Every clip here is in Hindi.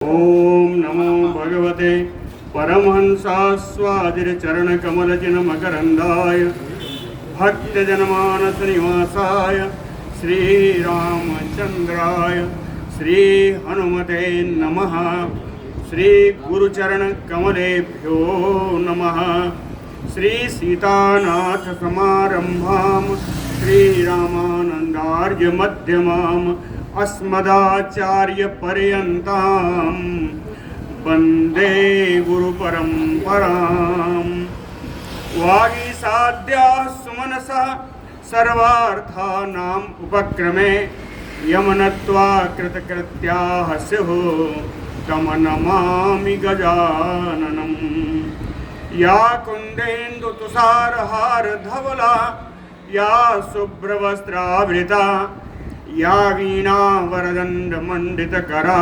ओम नमो भगवते परमहंसास्वादिचरणकमलचिन्मकरन्दाय भक्तजनमानसनिवासाय श्रीरामचन्द्राय श्रीहनुमते नमः। श्रीगुरुचरणकमलेभ्यो नमः। श्रीसीतानाथसमारम्भां श्रीरामानन्दार्यमध्यमाम् अस्मदाचार्यपर्यन्तां वन्दे गुरुपरम्पराम्। वागीसाद्याः सुमनसः सर्वार्थानाम् उपक्रमे यमनत्वा कृतकृत्याः स्युः तं नमामि गजाननम्। या कुन्देन्दुतुषारहारधवला या शुभ्रवस्त्रावृता या वीणावरदण्डमण्डितकरा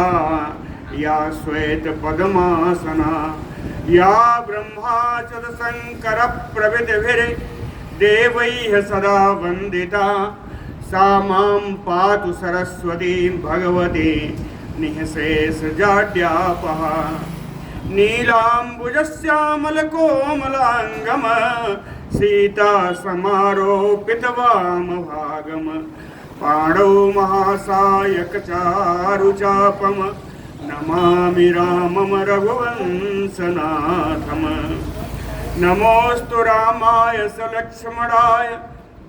या श्वेतपद्मासना या ब्रह्माच्युतशङ्करप्रभृतिभिर्देवैः सदा वन्दिता सा मां पातु सरस्वती भगवती निःशेषजाड्यापः। नीलाम्बुजश्यामलकोमलाङ्गम सीता समारोपितवामभागम् पाणौ महासायकचारुचापम नमामि रामं रघुवंशनाथम्। नमोऽस्तु रामाय सलक्ष्मणाय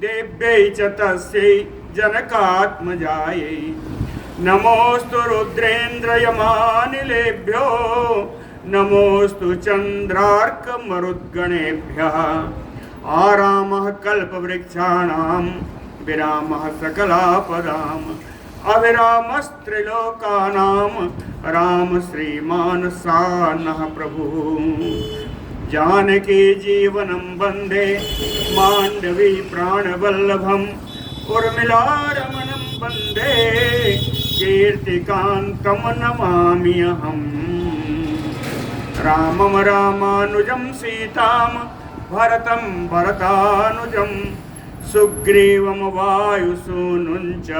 देव्यै च तस्यै जनकात्मजायै। नमोऽस्तु रुद्रेन्द्रयमानिलेभ्यो नमोऽस्तु चन्द्रार्कमरुद्गणेभ्यः। आरामः कल्पवृक्षाणां विरामः सकलापदाम् अविरामस्त्रिलोकानां राम श्रीमान् सानः प्रभुः। जानकी जीवनं वन्दे माण्डवी प्राणवल्लभम् उर्मिलारमणं वन्दे कीर्तिकान्तं नमामि अहम्। रामं रामानुजं सीतां भरतं भरतानुजं सुग्रीवं वायुसूनुञ्च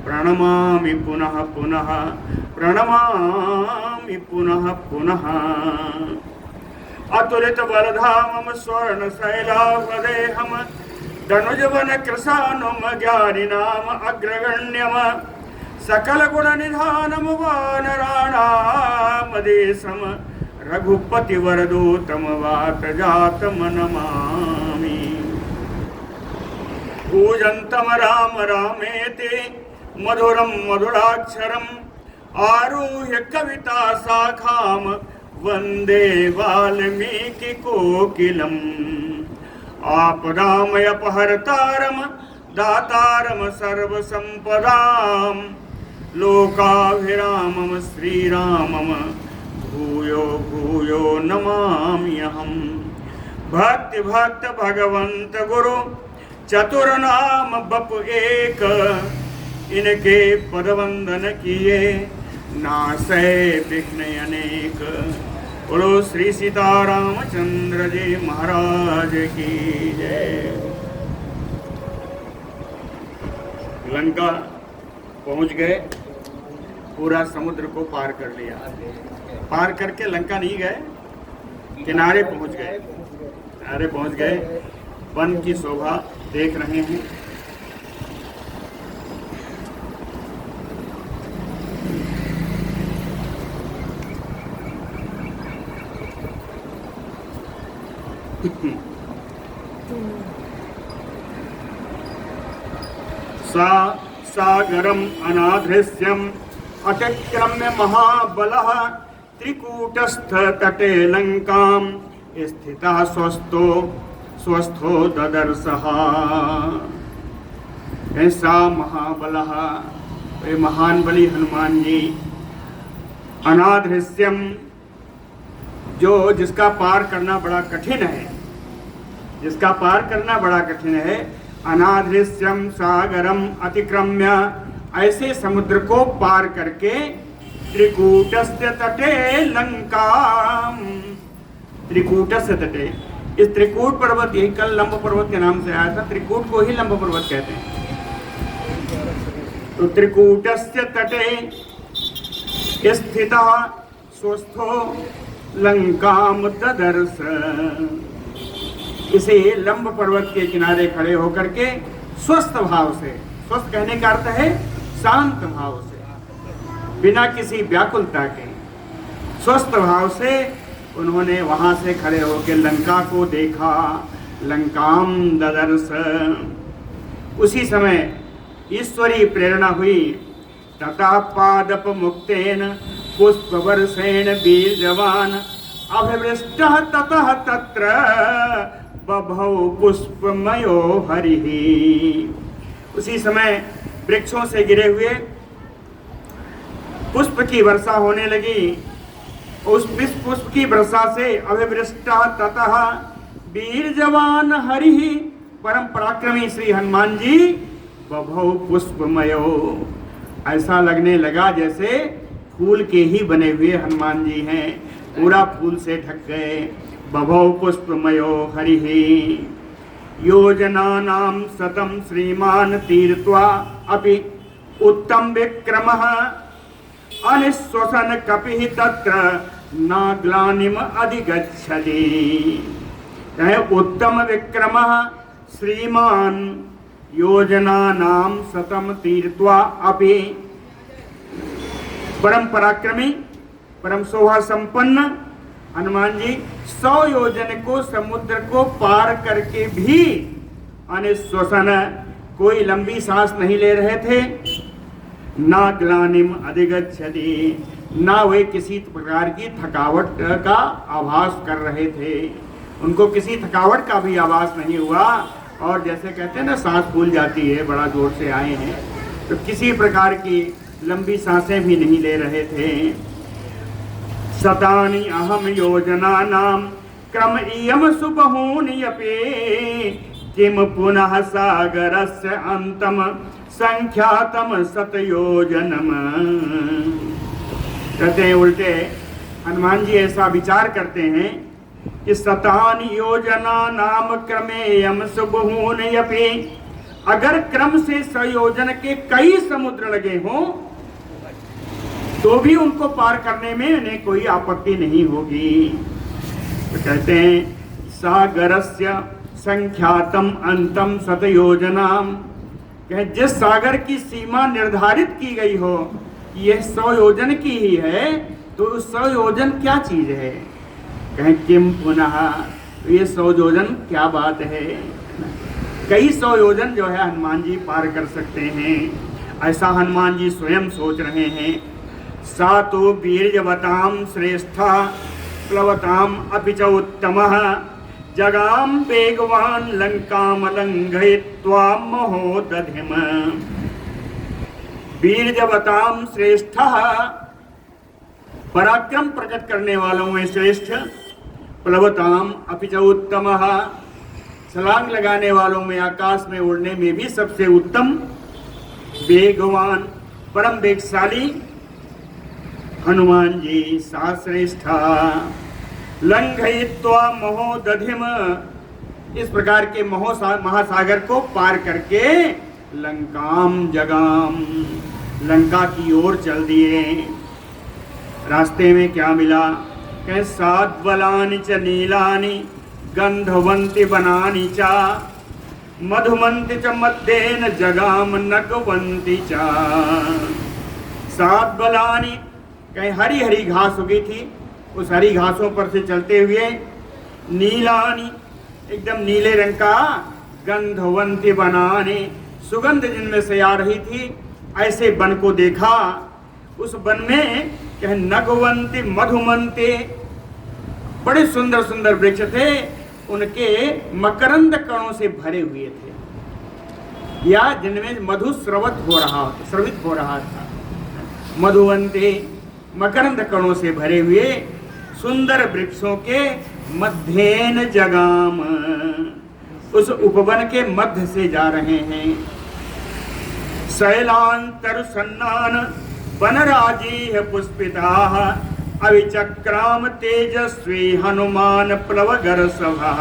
प्रणमामि पुनः पुनः प्रणमामि पुनः पुनः। अतुलितबलधामं स्वर्णशैलाभदेहं धनुजवनकृशानुं ज्ञानिनाम् अग्रगण्यं सकलगुणनिधानं वानराणामधीशं रघुपतिवरदूतं वातजातं नमामि। कूजन्तं राम रामेति मधुरं मधुराक्षरम् आरुह्य कविता शाखां वन्दे वाल्मीकिकोकिलम्। आपदामयपहर्तारं दातारं सर्वसम्पदां लोकाभिरामं श्रीरामं भूयो भूयो नमामि अहम्। भक्ति भक्त भगवंत गुरु चतुर्नाम बप एक इनके पदवंदन किए नासै विघ्न अनेक। बोलो श्री सीतारामचंद्र जी महाराज की जय। लंका पहुंच गए, पूरा समुद्र को पार कर लिया। पार करके लंका नहीं गए, किनारे पहुंच गए। किनारे पहुंच गए, वन की शोभा देख रहे हैं। सागरम् अनाधृष्यम् अतिक्रम्य महाबलः त्रिकूटस्थ तटे लंकां स्थितः स्वस्थो ददर्शः। ऐसा महाबलः, महान बली हनुमान जी, अनाधृष्यम जो जिसका पार करना बड़ा कठिन है, जिसका पार करना बड़ा कठिन है। अनाधृष्यम सागरम अतिक्रम्य, ऐसे समुद्र को पार करके त्रिकूटस्य तटे लंकाम। त्रिकूटस्य तटे, इस त्रिकूट पर्वत, यही कल लंब पर्वत के नाम से आया था, त्रिकूट को ही लंब पर्वत कहते हैं। तो त्रिकूटस्य तटे स्थितः स्वस्थो लंकाम ददर्श। इसे लंब पर्वत के किनारे खड़े होकर के स्वस्थ भाव से, स्वस्थ कहने का अर्थ है शांत भाव से, बिना किसी व्याकुलता के स्वस्थ भाव से उन्होंने वहां से खड़े होकर लंका को देखा। लंकाम ददर्श। उसी समय ईश्वरीय प्रेरणा हुई। तथा पादप मुक्तेन पुष्पवर्षेण वीर्यवान अभिवृष्टः ततः तत्र बभौ पुष्पमयो हरिः। उसी समय वृक्षों से गिरे हुए पुष्प की वर्षा होने लगी। उस पुष्प की वर्षा से अभिवृष्टः ततः वीर्यवान हरिः, परम पराक्रमी श्री हनुमान जी बभौ पुष्पमयो, ऐसा लगने लगा जैसे फूल के ही बने हुए हनुमान जी हैं, पूरा फूल से ढक गए। बभौ पुष्पमयो हरिः योजनानां शतं श्रीमान तीर्त्वा अपि उत्तम विक्रमः अनिश्वसन कपिः तत्र न ग्लानिम अधिगच्छति। उत्तम विक्रमः श्रीमान योजनानां शतं तीर्त्वा अपि, परम पराक्रमी परम शोभा संपन्न हनुमान जी 100 योजन को समुद्र को पार करके भी अनिश्वसन, कोई लंबी सांस नहीं ले रहे थे। ना ग्लानिम अधिगच्छति, ना वे किसी प्रकार की थकावट का आभास कर रहे थे, उनको किसी थकावट का भी आभास नहीं हुआ। और जैसे कहते हैं ना सांस फूल जाती है, बड़ा जोर से आए हैं, तो किसी प्रकार की लंबी सांसें भी नहीं ले रहे थे। शतानि अहम योजनानां क्रम इयम सुबहूनि अपि किम पुनः सागरस्य अंतम संख्यातम शतयोजनम। कहते हैं उल्टे हनुमान जी ऐसा विचार करते हैं कि शतानि योजना नाम क्रमेयम सुबहूनि अपि, अगर क्रम से संयोजन के कई समुद्र लगे हों तो भी उनको पार करने में उन्हें कोई आपत्ति नहीं होगी। तो कहते हैं सागरस्य संख्यातम अंतम शतयोजनाम, कहे जिस सागर की सीमा निर्धारित की गई हो यह 100 योजन की ही है, तो 100 योजन क्या चीज है। कहें किम पुनः, तो ये 100 योजन क्या बात है। कई 100 योजन जो है हनुमान जी पार कर सकते हैं, ऐसा हनुमान जी स्वयं सोच रहे हैं। सा तो वीर्यवताम श्रेष्ठा प्लवताम अपि च उत्तमः जगाम वेगवान लंकाम लंघयित्वा महोदधिम। वीर्यवताम श्रेष्ठः, पराक्रम प्रकट करने वालों में श्रेष्ठ, प्लवताम अपि च उत्तमः, छलांग लगाने वालों में आकाश में उड़ने में भी सबसे उत्तम, वेगवान परम वेगशाली हनुमान जी सा श्रेष्ठा। लंघयित्वा महोदधिम, इस प्रकार के महासागर को पार करके लंकाम जगाम, लंका की ओर चल दिए। रास्ते में क्या मिला, कहे साद्वलानि च नीलानि गंधवंति बनानि च मधुमंति च मध्येन जगाम नगवंति च। साद्वलानि, कहीं हरी हरी घास उगी थी, उस हरी घासों पर से चलते हुए नीलानी, एकदम नीले रंग का, गंधवंती बनाने, सुगंध जिनमें से आ रही थी, ऐसे वन को देखा। उस वन में कहे नगवंती मधुमंती, बड़े सुंदर सुंदर वृक्ष थे, उनके मकरंद कणों से भरे हुए थे, या जिनमें मधु स्रवित हो रहा था। मधुवंती, मकरंद कणों से भरे हुए सुंदर वृक्षों के मध्येन जगाम, उस उपवन के मध्य से जा रहे हैं। शैलांतर सन्नान वनराजीह पुष्पिताः अविचक्राम तेजस्वी हनुमान प्लवगर सभा।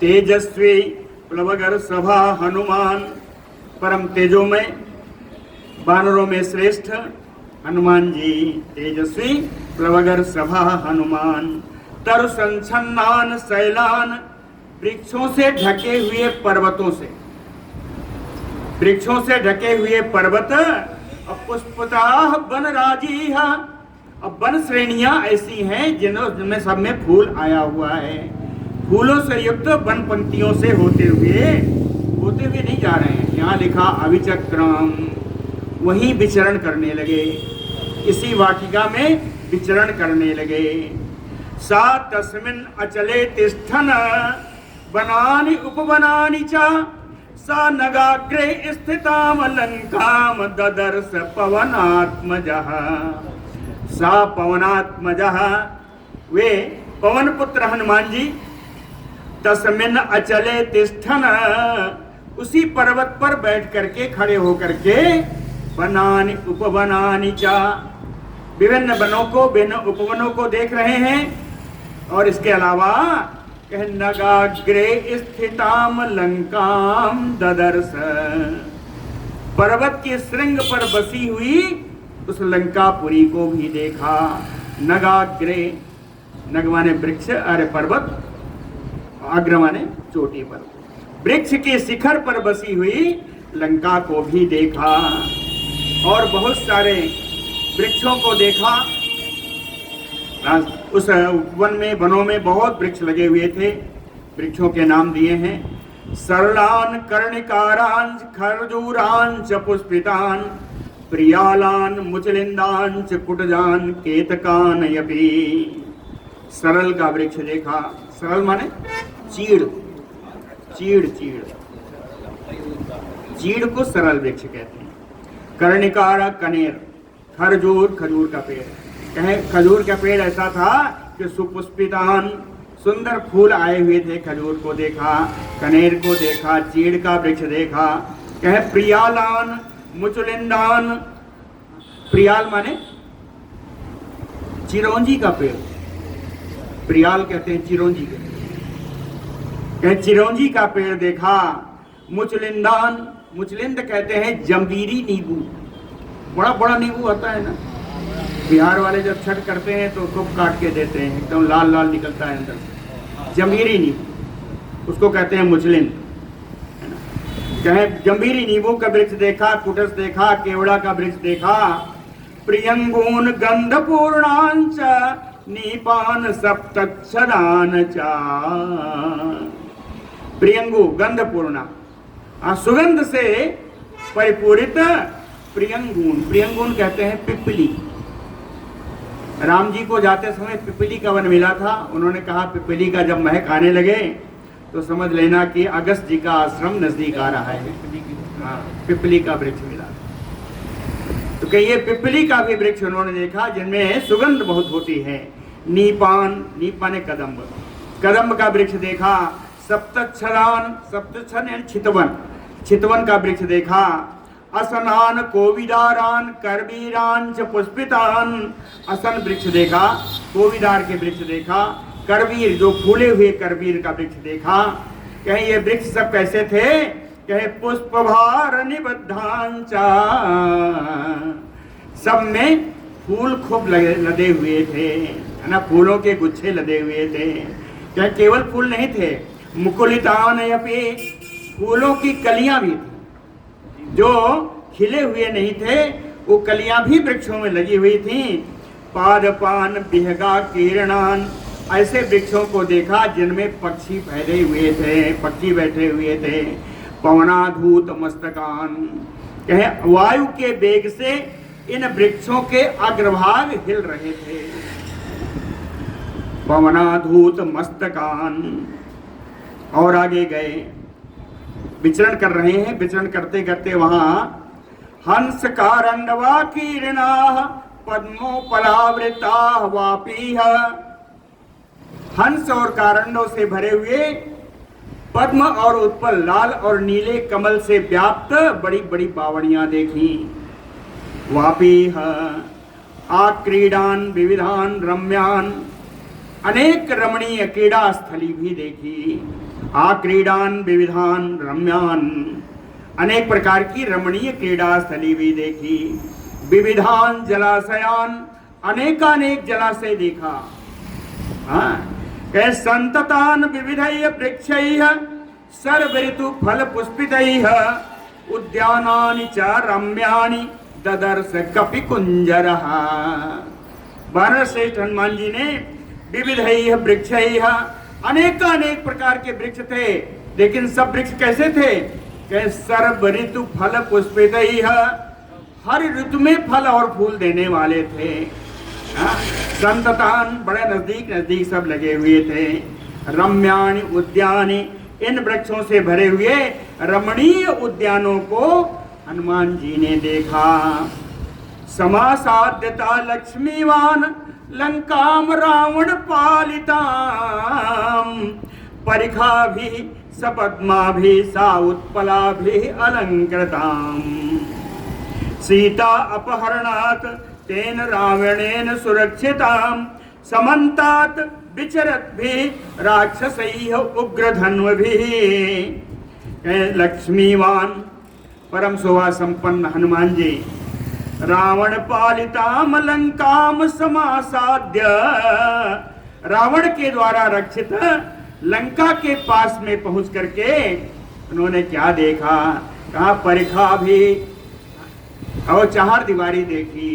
तेजस्वी प्लवगर सभा हनुमान, परम तेजोमय, वानरों में श्रेष्ठ हनुमान जी तेजस्वी प्लवगर सभा हनुमान, तरु संछन्नान शैलान, वृक्षों से ढके हुए पर्वतों से, वृक्षों से ढके हुए पर्वत, पुष्पता वन राजी। अब वन श्रेणियां ऐसी हैं जिनमें सब में फूल आया हुआ है, फूलों से युक्त वन पंक्तियों से होते हुए नहीं जा रहे हैं। यहाँ लिखा अविचक्रम, वहीं विचरण करने लगे, इसी वाटिका में विचरण करने लगे। सा तस्मिन् अचले तिष्ठन वनानि उपवनानि च, सा नगाग्रे स्थिताम लंकाम ददर्श पवनात्मजः। सा पवनात्मजः, वे पवन पुत्र हनुमान जी, तस्मिन् अचले तिष्ठन, उसी पर्वत पर बैठ करके, खड़े होकर के, वनानि उपवनानि च, विभिन्न वनों को, विभिन्न उपवनों को देख रहे हैं। और इसके अलावा कह नगाग्रे स्थिताम लंकाम ददर्श, पर्वत के श्रृंग पर बसी हुई उस लंकापुरी को भी देखा। नगाग्रे, नग माने वृक्ष, अरे पर्वत, अग्र माने चोटी पर, वृक्ष के शिखर पर बसी हुई लंका को भी देखा। और बहुत सारे वृक्षों को देखा। उस वन में, वनों में बहुत वृक्ष लगे हुए थे। वृक्षों के नाम दिए हैं, सरलान कर्णिकारान खरजूरान च पुष्पितान, प्रियालान मुचलिंदान च कुटजान केतकान यपि। सरल का वृक्ष देखा। सरल माने चीड़, चीड़ चीड़, चीड़ को सरल वृक्ष कहते हैं। कर्णिकारा कनेर, खरजूर, खजूर का पेड़। कहे खजूर का पेड़ ऐसा था कि सुपुष्पितान, सुंदर फूल आए हुए थे। खजूर को देखा, कनेर को देखा, चीड़ का वृक्ष देखा। कहे प्रियालान मुचलिंदान, प्रियाल माने चिरौंजी का पेड़, प्रियाल कहते हैं चिरौंजी के। कहे चिरौंजी का पेड़ देखा। मुचलिंदान, मुचलिंद कहते हैं जंबीरी नींबू, बड़ा बड़ा नींबू होता है ना, बिहार वाले जब छठ करते हैं तो उसको काट के देते हैं, एकदम लाल लाल निकलता है अंदर से, जंबीरी नींबू, उसको कहते हैं मुचलिंद। कहे जंबीरी नींबू का वृक्ष देखा, कुटस देखा, केवड़ा का वृक्ष देखा। प्रियंगून गंधपूर्णांच नीपान सप्तक्षरान चा, प्रियंगु गंधपूर्णा, सुगंध से परिपूरित प्रियंगून, प्रियंगून कहते हैं पिपली। राम जी को जाते समय पिपली का वन मिला था। उन्होंने कहा पिपली का जब महक आने लगे तो समझ लेना कि अगस्त जी का आश्रम नजदीक आ रहा है। पिपली का वृक्ष मिला। तो कहिए पिपली का भी वृक्ष उन्होंने देखा जिनमें सुगंध बहुत होती है। नीपान, नीपा ने कदम्ब, कदम्ब का वृक्ष देखा। सप्तक्षरान, सप्तक्षर यानी छितवन, छितवन का वृक्ष देखा। असनान कोविदारान करवीरान च पुष्पितान, असन वृक्ष देखा, कोविदार के वृक्ष देखा। करवीर जो फूले हुए करवीर का वृक्ष देखा। कहे ये वृक्ष सब कैसे थे? कहे पुष्पभार निबद्धांचा, सब में फूल खूब लदे हुए थे, है ना, फूलों के गुच्छे लदे हुए थे। क्या केवल फूल नहीं थे, मुकुलितान यपि, फूलों की कलियां भी थी, जो खिले हुए नहीं थे वो कलियां भी वृक्षों में लगी हुई थी। पादपान बिहगा किरणान, ऐसे वृक्षों को देखा जिनमें पक्षी फैले हुए थे, पक्षी बैठे हुए थे। पवनाधूत मस्तकान, कहे वायु के वेग से इन वृक्षों के अग्रभाग हिल रहे थे। पवनाधूत मस्तकान। और आगे गए, विचरण कर रहे हैं। विचरण करते करते वहां हंस कारंडवा कीर्णा पद्मोपलावृता वापीह, हंस और कारंडों से भरे हुए पद्म और उत्पल लाल और नीले कमल से व्याप्त बड़ी बड़ी बावड़ियां देखी। वापीह आक्रीडान विविधान रम्यान, अनेक रमणीय क्रीड़ा स्थली भी देखी। आक्रीडान विविधान रम्यान, अनेक प्रकार की रमणीय क्रीड़ा स्थली भी देखी। विविधान जलाशयान, अनेकानेक जलाशय देखा। हाँ, कह संततान विविधैः वृक्षैः सर्व ऋतु फल पुष्पितैः उद्यानानि च रम्यानि ददर्श कपि कुंजरः। वानर श्रेष्ठ हनुमान जी ने विविधैः वृक्षैः, अनेकानेक प्रकार के वृक्ष थे, लेकिन सब वृक्ष कैसे थे? कह सर्व ऋतु फल पुष्पितैः, हर ऋतु में फल और फूल देने वाले थे। संततान, बड़े नजदीक नजदीक सब लगे हुए थे। रम्यानि उद्यानि, इन वृक्षों से भरे हुए रमणीय उद्यानों को हनुमान जी ने देखा। समासाद्यता लक्ष्मीवान लंकाम रावण पालिताम परिखा भी सपद्मा भी सा उत्पला भी अलंकृताम सीता अपहरणात् तेन रावणेन सुरक्षिताम समन्तात विचरत भी राक्षसैः उग्रधन्वभिः। लक्ष्मीवान, परम शोभा संपन्न हनुमान जी रावण पालिताम लंकाम समासाद्य, रावण के द्वारा रक्षित लंका के पास में पहुंच करके उन्होंने क्या देखा? कहा परिखा भी, और चार दीवारी देखी।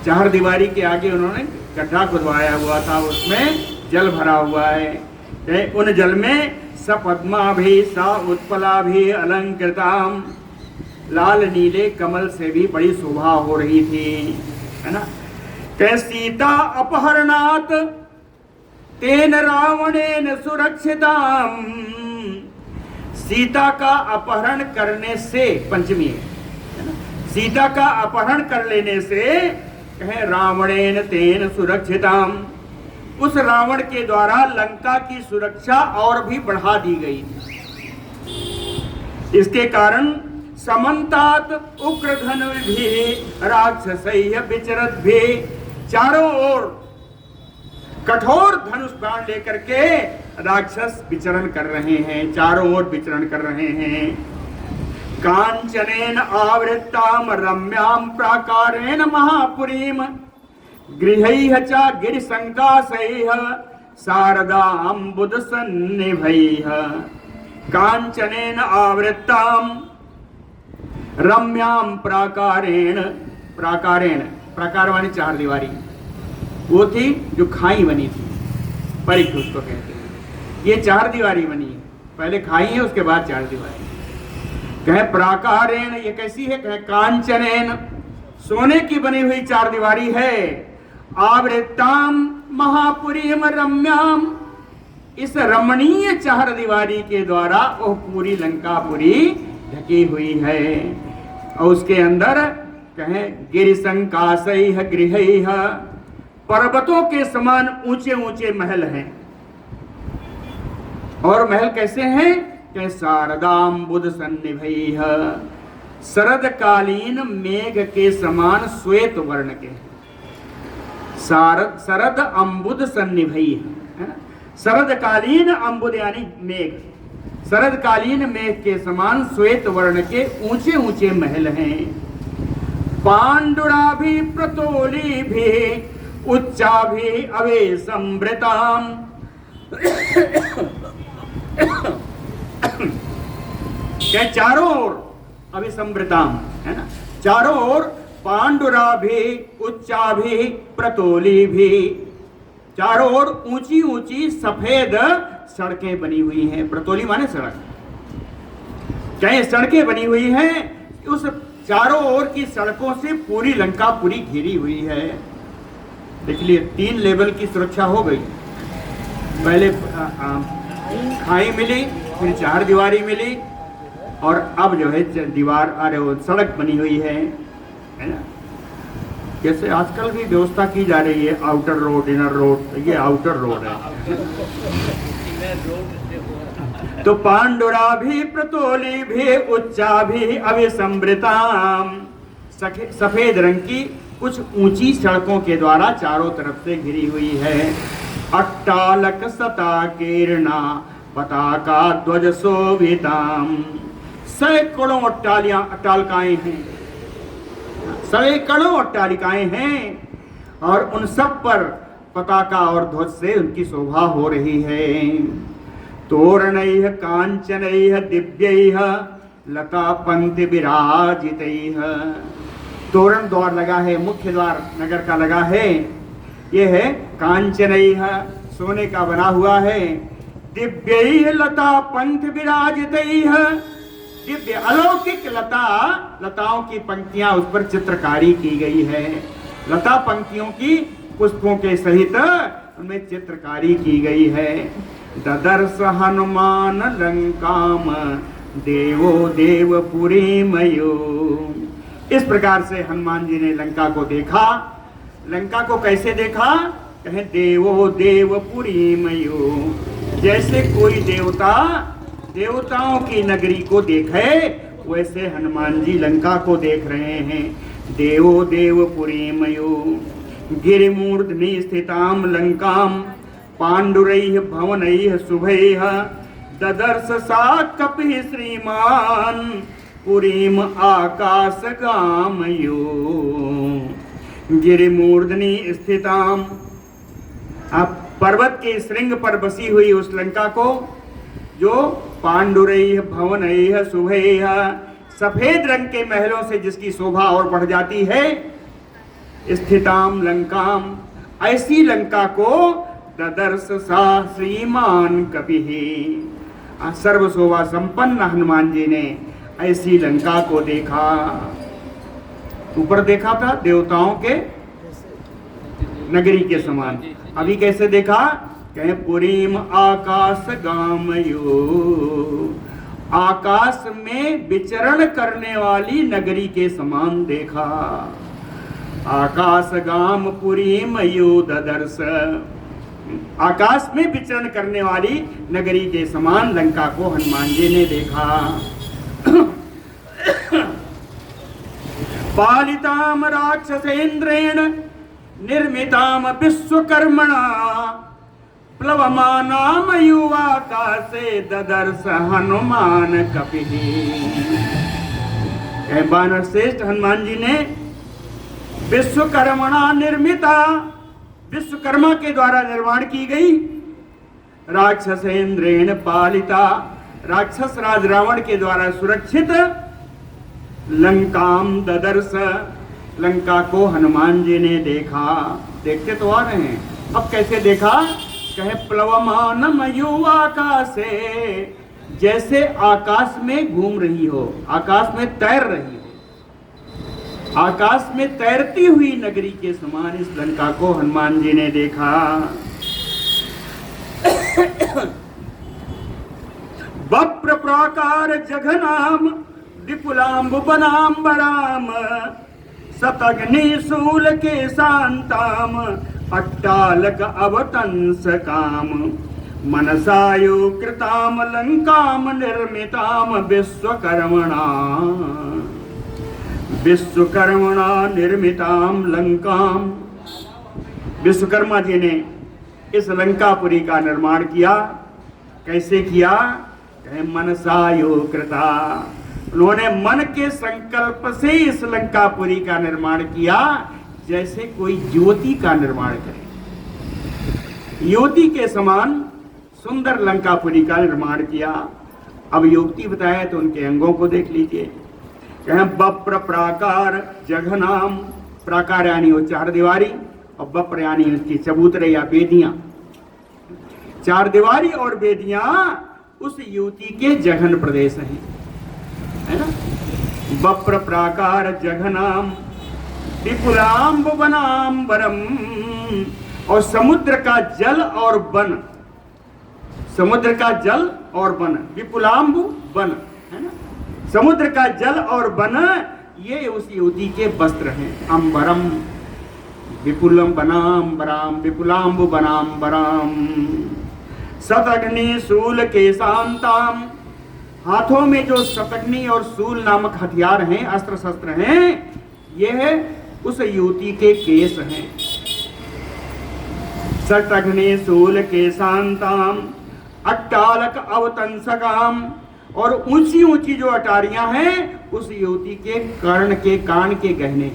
चार दीवारी के आगे उन्होंने गड्ढा खुदवाया हुआ था, उसमें जल भरा हुआ है। उन जल में सपद्मा भी सा उत्पला भी अलंकृताम, लाल नीले कमल से भी बड़ी शोभा हो रही थी, है ना। कह सीता अपहरणात् तेन रावणेन सुरक्षिताम, सीता का अपहरण करने से, पंचमी है ना, सीता का अपहरण कर लेने से कहे रावणेन तेन सुरक्षिताम, उस रावण के द्वारा लंका की सुरक्षा और भी बढ़ा दी गई। इसके कारण समन्तात उग्रधनुर्भिः राक्षसैः विचरत भी, चारों ओर कठोर धनुष बाण लेकर के राक्षस विचरण कर रहे हैं, चारों ओर विचरण कर रहे हैं। कांचनेन आवृत्ताम रम्याम प्राकारेण महापुरीम गृहैः च गिरिसंकासैः शारदाम्बुद सन्निभैः। कांचनेन आवृत्ताम रम्याम प्राकारेण, प्राकारेण प्राकार वाली चार दीवारी, वो थी जो खाई बनी थी, परिख उसको कहते हैं। ये चार दीवारी बनी है, पहले खाई है उसके बाद चार दीवारी। कहे प्राकारेण, ये कैसी है? कहे कांचनेन, सोने की बनी हुई चार दीवारी है। आवृत्ताम महापुरीम रम्याम, इस रमणीय चार दीवारी के द्वारा वो पूरी लंकापुरी ढकी हुई है। और उसके अंदर कहे गिरिसंकासैः गृहैः, पर्वतों के समान ऊंचे ऊंचे महल हैं। और महल कैसे हैं? कहे शारदाम्बुद सन्निभैः, शरदकालीन मेघ के समान श्वेत वर्ण के। शरद अम्बुद सन्निभैः, है ना, शरदकालीन अम्बुद यानी मेघ, शरदकालीन मेघ के समान श्वेत वर्ण के ऊंचे ऊंचे महल हैं। पांडुरा भी प्रतोली भी उच्चा भी अवे संवृताम, क्या चारों ओर अभिसंवृताम, है ना, चारों ओर पांडुरा भी उच्चा भी प्रतोली भी, चारों ओर ऊंची ऊंची सफेद सड़कें बनी हुई हैं। प्रतोली माने सड़क, कई सड़कें बनी हुई हैं। उस चारों ओर की सड़कों से पूरी लंका पूरी घिरी हुई है। देख लिए, 3 लेवल की सुरक्षा हो गई। पहले खाई मिली, फिर चार दीवारी मिली, और अब जो है दीवार, अरे वो सड़क बनी हुई है ना। जैसे आजकल भी व्यवस्था की जा रही है, आउटर रोड, इनर रोड, ये आउटर रोड है। तो पांडुरा भी प्रतोली भी उच्चा भी अभिसंवृताम, सफेद रंग की कुछ ऊंची सड़कों के द्वारा चारों तरफ से घिरी हुई है। अट्टालक सता कीर्णा पताका ध्वज शोभिताम, सैकड़ों अट्टालियां, अट्टालकाएं हैं, सैकड़ों अट्टालिकाएं हैं और उन सब पर पताका और ध्वज से उनकी शोभा हो रही है। तोरणैः कांचनैः दिव्यैः लता पंक्ति विराजितैः। तोरण द्वार लगा है, मुख्य द्वार नगर का लगा है। यह है कांचनैः, सोने का बना हुआ है। दिव्यैः लता पंक्ति विराजितैः, दिव्य अलौकिक लताओं की पंक्तियां उस पर चित्रकारी की गई है। लता पंक्तियों की पुष्पों के सहित उनमें चित्रकारी की गई है। ददर्श हनुमान लंकाम देवो देवपुरीमयो। इस प्रकार से हनुमान जी ने लंका को देखा। लंका को कैसे देखा? कहें देवो देवपुरीमयो, जैसे कोई देवता देवताओं की नगरी को देखे वैसे हनुमान जी लंका को देख रहे हैं। देवो देवपुरीमयो गिरिमूर्धनि स्थितां लंकां पाण्डुरैः भवनैः शुभैः ददर्श सा कपिः श्रीमान् पुरीम आकाशगामयो। गिरिमूर्धनि स्थितां, आप पर्वत के श्रृंग पर बसी हुई उस लंका को, जो पाण्डुरैः भवनैः शुभैः, सफेद रंग के महलों से जिसकी शोभा और बढ़ जाती है, स्थिताम लंकाम, ऐसी लंका को ददर्श सा श्रीमान कपिः, सर्व शोभा संपन्न हनुमान जी ने ऐसी लंका को देखा। ऊपर देखा था देवताओं के नगरी के समान, अभी कैसे देखा? कहें पुरीम आकाश गामयो, आकाश में विचरण करने वाली नगरी के समान देखा। आकाश गाम पुरीमयो ददर्श, आकाश में विचरण करने वाली नगरी के समान लंका को हनुमान जी ने देखा। पालिताम राक्षसेन्द्रेण निर्मिताम विश्वकर्मणा प्लवमानाम युवाकाशे ददर्श हनुमान कपिः। वानर श्रेष्ठ हनुमान जी ने विश्वकर्मणा निर्मिता, विश्वकर्मा के द्वारा निर्माण की गई, राक्षसेन्द्रेण पालिता, राक्षस राज रावण के द्वारा सुरक्षित लंकाम ददर्श, लंका को हनुमान जी ने देखा। देखते तो आ रहे हैं, अब कैसे देखा? कहे प्लवमानम युवाकाशे, जैसे आकाश में घूम रही हो, आकाश में तैर रही हो, आकाश में तैरती हुई नगरी के समान इस लंका को हनुमान जी ने देखा। वप्र प्राकार जघनाम विपुलाम्ब बनाम्बराम सतग्नि शूल के शांताम अट्टालक अवतंस काम मनसायो कृताम लंकाम निर्मिताम विश्वकर्मणा, विश्वकर्मणा निर्मिताम लंकाम। विश्वकर्मा जी ने इस लंकापुरी का निर्माण किया। कैसे किया? कहे मनसायो कृता, उन्होंने मन के संकल्प से इस लंकापुरी का निर्माण किया, जैसे कोई ज्योति का निर्माण करे। ज्योति के समान सुंदर लंकापुरी का निर्माण किया। अब युक्ति बताया तो उनके अंगों को देख लीजिए। कहें वप्र प्राकार जघनाम, प्राकार यानी वो चार दीवारी और वप्र यानी उसकी चबूतरे या बेदियां। चार दीवारी और बेदियां उस युवती के जघन प्रदेश हैं, है ना। वप्र प्राकार जघनाम विपुलाम्ब वनाम्बरम, और समुद्र का जल और वन, समुद्र का जल और वन, विपुलाम्ब वन, है ना। समुद्र का जल और वन ये उस युवती के वस्त्र हैं। अंबरम विपुलम वनाम्बराम विपुलाम्ब वनाम्बराम सतग्नि शूल के शांताम, हाथों में जो शतग्नि और शूल नामक हथियार हैं, अस्त्र शस्त्र हैं, यह उस युवती के केस हैं। शतग्नि शूल के शांताम अट्टालक अवतंसकाम, और ऊंची ऊंची जो अटारियां हैं उस युवती के कर्ण के कान के गहने,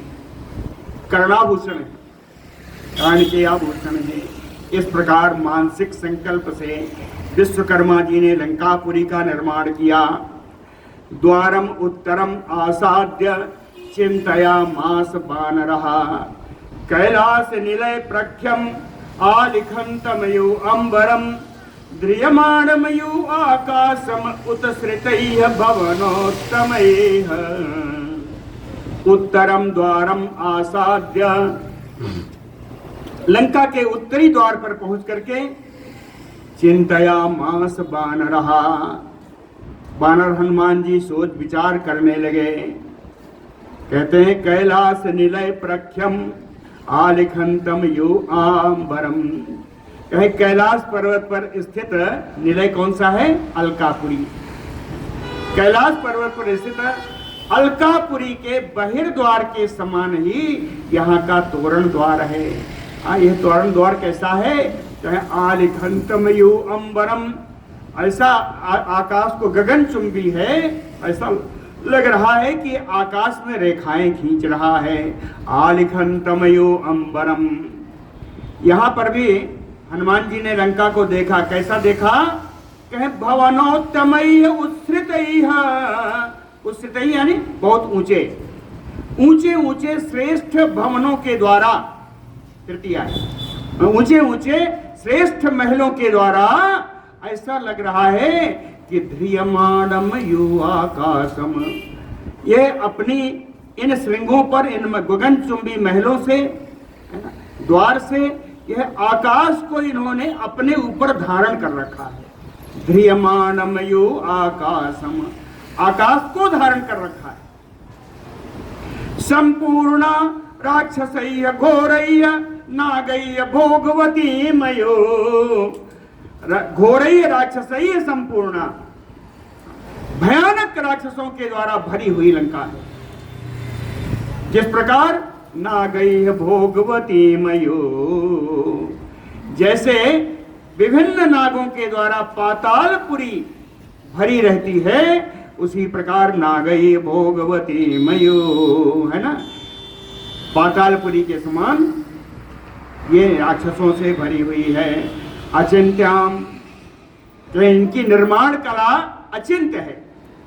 कर्णाभूषण है, कर्ण के आभूषण है। इस प्रकार मानसिक संकल्प से विश्वकर्मा जी ने लंकापुरी का निर्माण किया। द्वारम उत्तरम आसाद्य चिंतया मास बानरः कैलास निलय प्रख्यम आलिखंतमयो अंबरम द्रियमाणमयो आकाशम उत्सृतैः भवनोत्तमैः। उत्तरम द्वारम आसाद्य, लंका के उत्तरी द्वार पर पहुंच करके चिंतया मास बानरः, बानर हनुमान जी सोच विचार करने लगे। कहते हैं कैलास निलय प्रख्यम आलिखंतम यो आंबरम, कहे कैलाश पर्वत पर स्थित निलय कौन सा है? अलकापुरी। कैलाश पर्वत पर स्थित अलकापुरी के बहिर्द्वार के समान ही यहाँ का तोरण द्वार है। यह तोरण द्वार कैसा है? कहे आलिखंतमयो अंबरम, ऐसा आकाश को गगनचुंबी है, ऐसा लग रहा है कि आकाश में रेखाएं खींच रहा है। आलिखंतमयो अंबरम। यहाँ पर भी हनुमान जी ने लंका को देखा, कैसा देखा? कहे भवनोत्तमैः उत्सृतैः, उत्सृतैः यानी बहुत ऊंचे ऊंचे ऊंचे श्रेष्ठ भवनों के द्वारा, तृतीया ऊंचे ऊंचे श्रेष्ठ महलों के द्वारा ऐसा लग रहा है कि ध्रियमाणम यु आकाशम, ये अपनी इन श्रृंगों पर, इन गगनचुंबी महलों से, द्वार से यह आकाश को इन्होंने अपने ऊपर धारण कर रखा है। ध्रियमाणम यु आकाशम, आकाश को धारण कर रखा है। संपूर्ण राक्षसैः घोरैः नागैः भोगवती मयो, घोरैः राक्षसैः संपूर्ण, भयानक राक्षसों के द्वारा भरी हुई लंका है। जिस प्रकार नागैः भोगवती मयो, जैसे विभिन्न नागों के द्वारा पातालपुरी भरी रहती है, उसी प्रकार नागैः भोगवती मयो, है ना, पातालपुरी के समान ये राक्षसों से भरी हुई है। अचिंत्याम, तो इनकी निर्माण कला अचिंत्य है।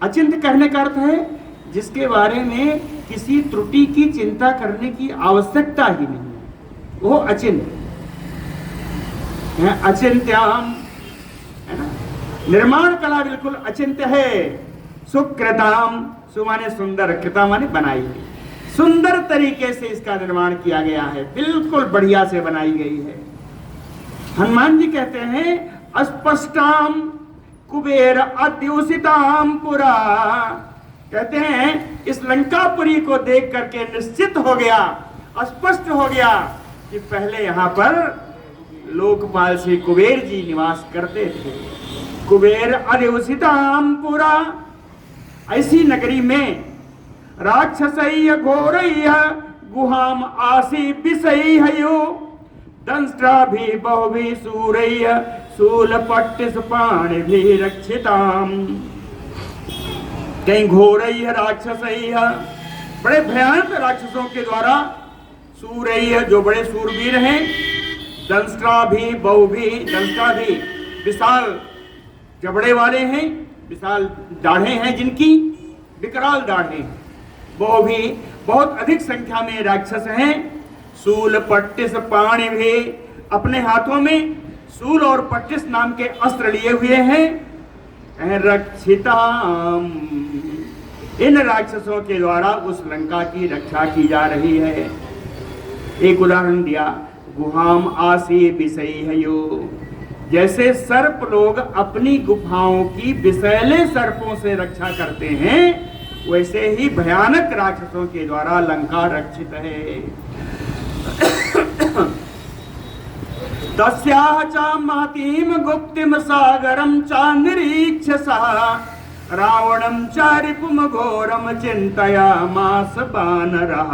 अचिंत्य कहने का अर्थ है जिसके बारे में किसी त्रुटि की चिंता करने की आवश्यकता ही नहीं है, वो अचिंत्य है। अचिंत्याम, है ना, निर्माण कला बिल्कुल अचिंत्य है। सुकृताम, सु माने सुंदर, कृता माने बनाई हुई, सुंदर तरीके से इसका निर्माण किया गया है, बिल्कुल बढ़िया से बनाई गई है। हनुमान जी कहते हैं अस्पष्टाम कुबेर अद्योषिताम पुरा, कहते हैं इस लंकापुरी को देख करके निश्चित हो गया, स्पष्ट हो गया कि पहले यहाँ पर लोकपाल श्री कुबेर जी निवास करते थे। कुबेर अद्योषिताम पुरा, ऐसी नगरी में राक्षसैः घोरैः गुहाम आसी विषैः यो दंष्ट्राभिः बहुभिः सूरैः शूलपट्टिशपाणिभिः रक्षिताम्। कहीं घोरैः राक्षसैः, बड़े भयानक राक्षसों के द्वारा, सूरैः जो बड़े सूरवीर हैं, दंष्ट्राभिः बहुभिः, दंष्ट्राभिः विशाल जबड़े वाले हैं, विशाल दाढ़ें हैं जिनकी, विकराल दाढ़ें, वो भी बहुत अधिक संख्या में राक्षस हैं। शूल पट्टिस पाणि भी, अपने हाथों में शूल और पट्टिस नाम के अस्त्र लिए हुए हैं। रक्षिताम, इन राक्षसों के द्वारा उस लंका की रक्षा की जा रही है। एक उदाहरण दिया, गुहाम आसी विषैः यो, जैसे सर्प लोग अपनी गुफाओं की विषैले सर्पों से रक्षा करते हैं, वैसे ही भयानक राक्षसों के द्वारा लंका रक्षित है। तस्याह च महतीम गुप्तिम सागरम च निरीक्ष्य सः रावणं च रिपुम घोरम चिंतयामास बानरः।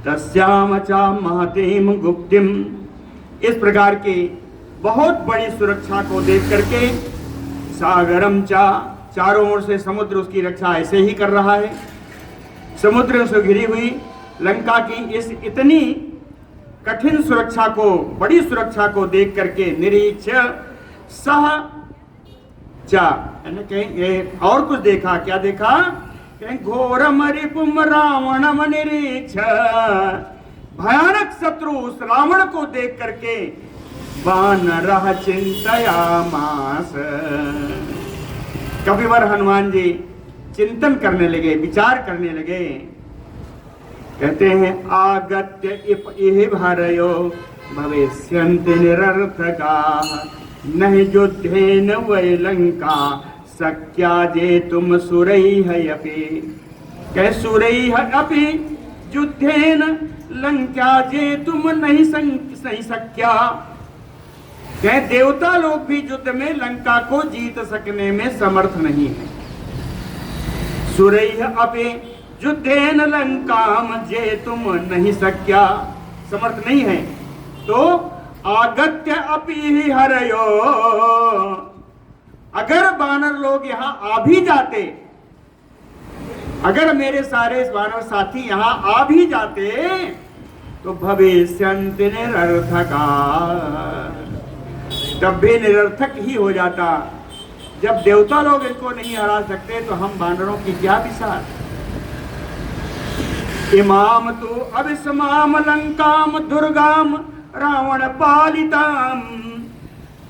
तस्याम च महतीम गुप्तिम, इस प्रकार की बहुत बड़ी सुरक्षा को देख करके, सागरम चा, चारों ओर से समुद्र उसकी रक्षा ऐसे ही कर रहा है, समुद्र से घिरी हुई लंका की इस इतनी कठिन सुरक्षा को, बड़ी सुरक्षा को देख करके निरीक्ष सह चा, कहीं और कुछ देखा, क्या देखा? कहीं घोरम रिपुम रावणम निरीक्ष, भयानक शत्रु उस रावण को देख करके वानरः चिंतयामास, कपिवर हनुमान जी चिंतन करने लगे, विचार करने लगे। कहते हैं आगत्य इह भरयो भविष्यन्ति निरर्थकाः, नहि युद्धेन वै लंका शक्या जेतुम सुरैः अपि। कह सुरैः अपि युद्धेन लंका जेतुम नहीं शक्या। कह देवता लोग भी युद्ध में लंका को जीत सकने में समर्थ नहीं है। सुरैः अपि युद्धेन लंकाम जेतुम नहीं शक्या, समर्थ नहीं है। तो आगत्य अपि हरयो, अगर वानर लोग यहां आ भी जाते, अगर मेरे सारे वानर साथी यहां आ भी जाते तो भविष्यन्ति निरर्थका, तब भी निरर्थक ही हो जाता। जब देवता लोग इनको नहीं हरा सकते तो हम वानरों की क्या विचार। इमाम तु अविस्माम लंकाम दुर्गाम रावण पालिताम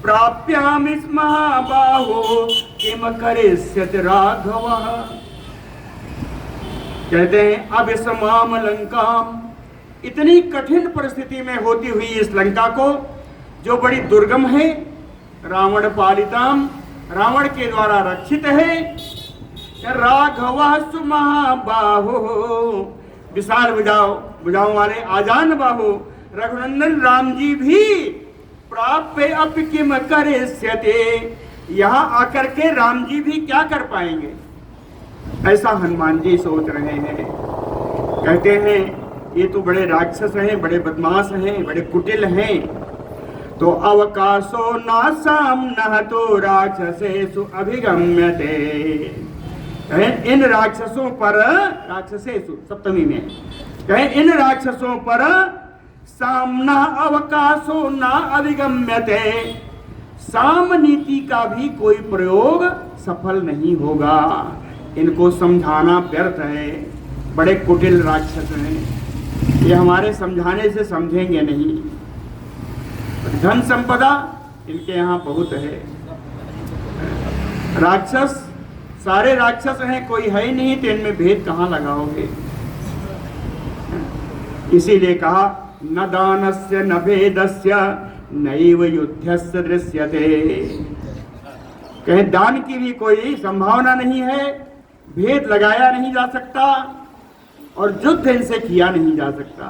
प्राप्यामि महाबाहो किम करिष्यति राघवः। कहते हैं अविस्माम लंकाम, इतनी कठिन परिस्थिति में होती हुई इस लंका को, जो बड़ी दुर्गम है, रावण पालिताम, रावण के द्वारा रक्षित है, राघवः सुमहाबाहो, विशाल भुजाओं वाले आजान बाहु रघुनंदन राम जी भी प्राप्य अपि किम करिष्यते, यहाँ आकर के राम जी भी क्या कर पाएंगे, ऐसा हनुमान जी सोच रहे हैं। कहते हैं ये तो बड़े राक्षस हैं, बड़े बदमाश हैं, बड़े कुटिल हैं। तो अवकाशो नासाम नहतो राक्षसेषु अभिगम्यते, इन राक्षसों पर, राक्षसेषु सप्तमी में कहें, इन राक्षसों पर सामना अवकाशो ना अभिगम्यते, साम नीति का भी कोई प्रयोग सफल नहीं होगा। इनको समझाना व्यर्थ है, बड़े कुटिल राक्षस हैं, ये हमारे समझाने से समझेंगे नहीं। धन संपदा इनके यहाँ बहुत है, राक्षस सारे राक्षस हैं, कोई है ही नहीं, तो इनमें भेद कहाँ लगाओगे। इसीलिए कहा न दानस्य न भेदस्य नैव युद्धस्य दृश्यते, कहें दान की भी कोई संभावना नहीं है, भेद लगाया नहीं जा सकता और युद्ध इनसे किया नहीं जा सकता।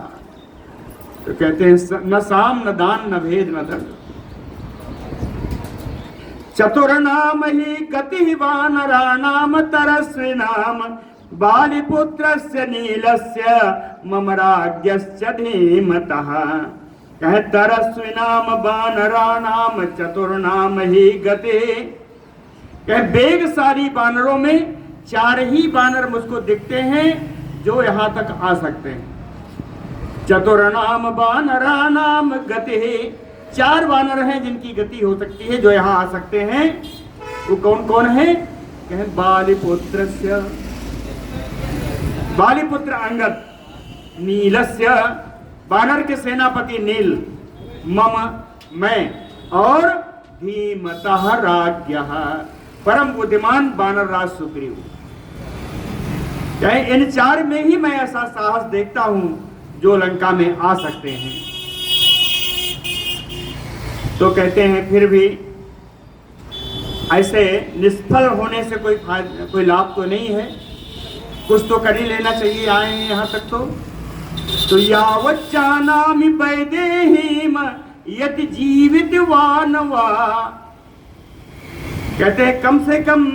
तो कहते हैं न साम न दान न भेद न दंड। चतुर्नाम ही गति वानराणाम तरस्विनाम बालिपुत्रस्य नीलस्य मम राज्यस्य धीमतः। कहे तरस्विनाम वानराणाम चतुर्नाम ही गति, कहे बेगशाली वानरों में 4 ही वानर मुझको दिखते हैं जो यहाँ तक आ सकते हैं। चतुर्नाम वानराणाम गति, 4 वानर हैं जिनकी गति हो सकती है, जो यहाँ आ सकते हैं। वो कौन कौन है? कहे बालिपुत्रस्य, बालिपुत्र अंगद, नीलस्य वानर के सेनापति नील, मम मैं, और धीमतः राज्ञः परम बुद्धिमान वानर राज सुग्रीव। कहे इन 4 में ही मैं ऐसा साहस देखता हूं जो लंका में आ सकते हैं। तो कहते हैं फिर भी ऐसे निष्फल होने से कोई लाभ तो नहीं है, कुछ तो कर ही लेना चाहिए। आए हैं यहाँ तक तो यावत् जानामि वैदेहीम यदि जीवित वानवा, कहते हैं कम से कम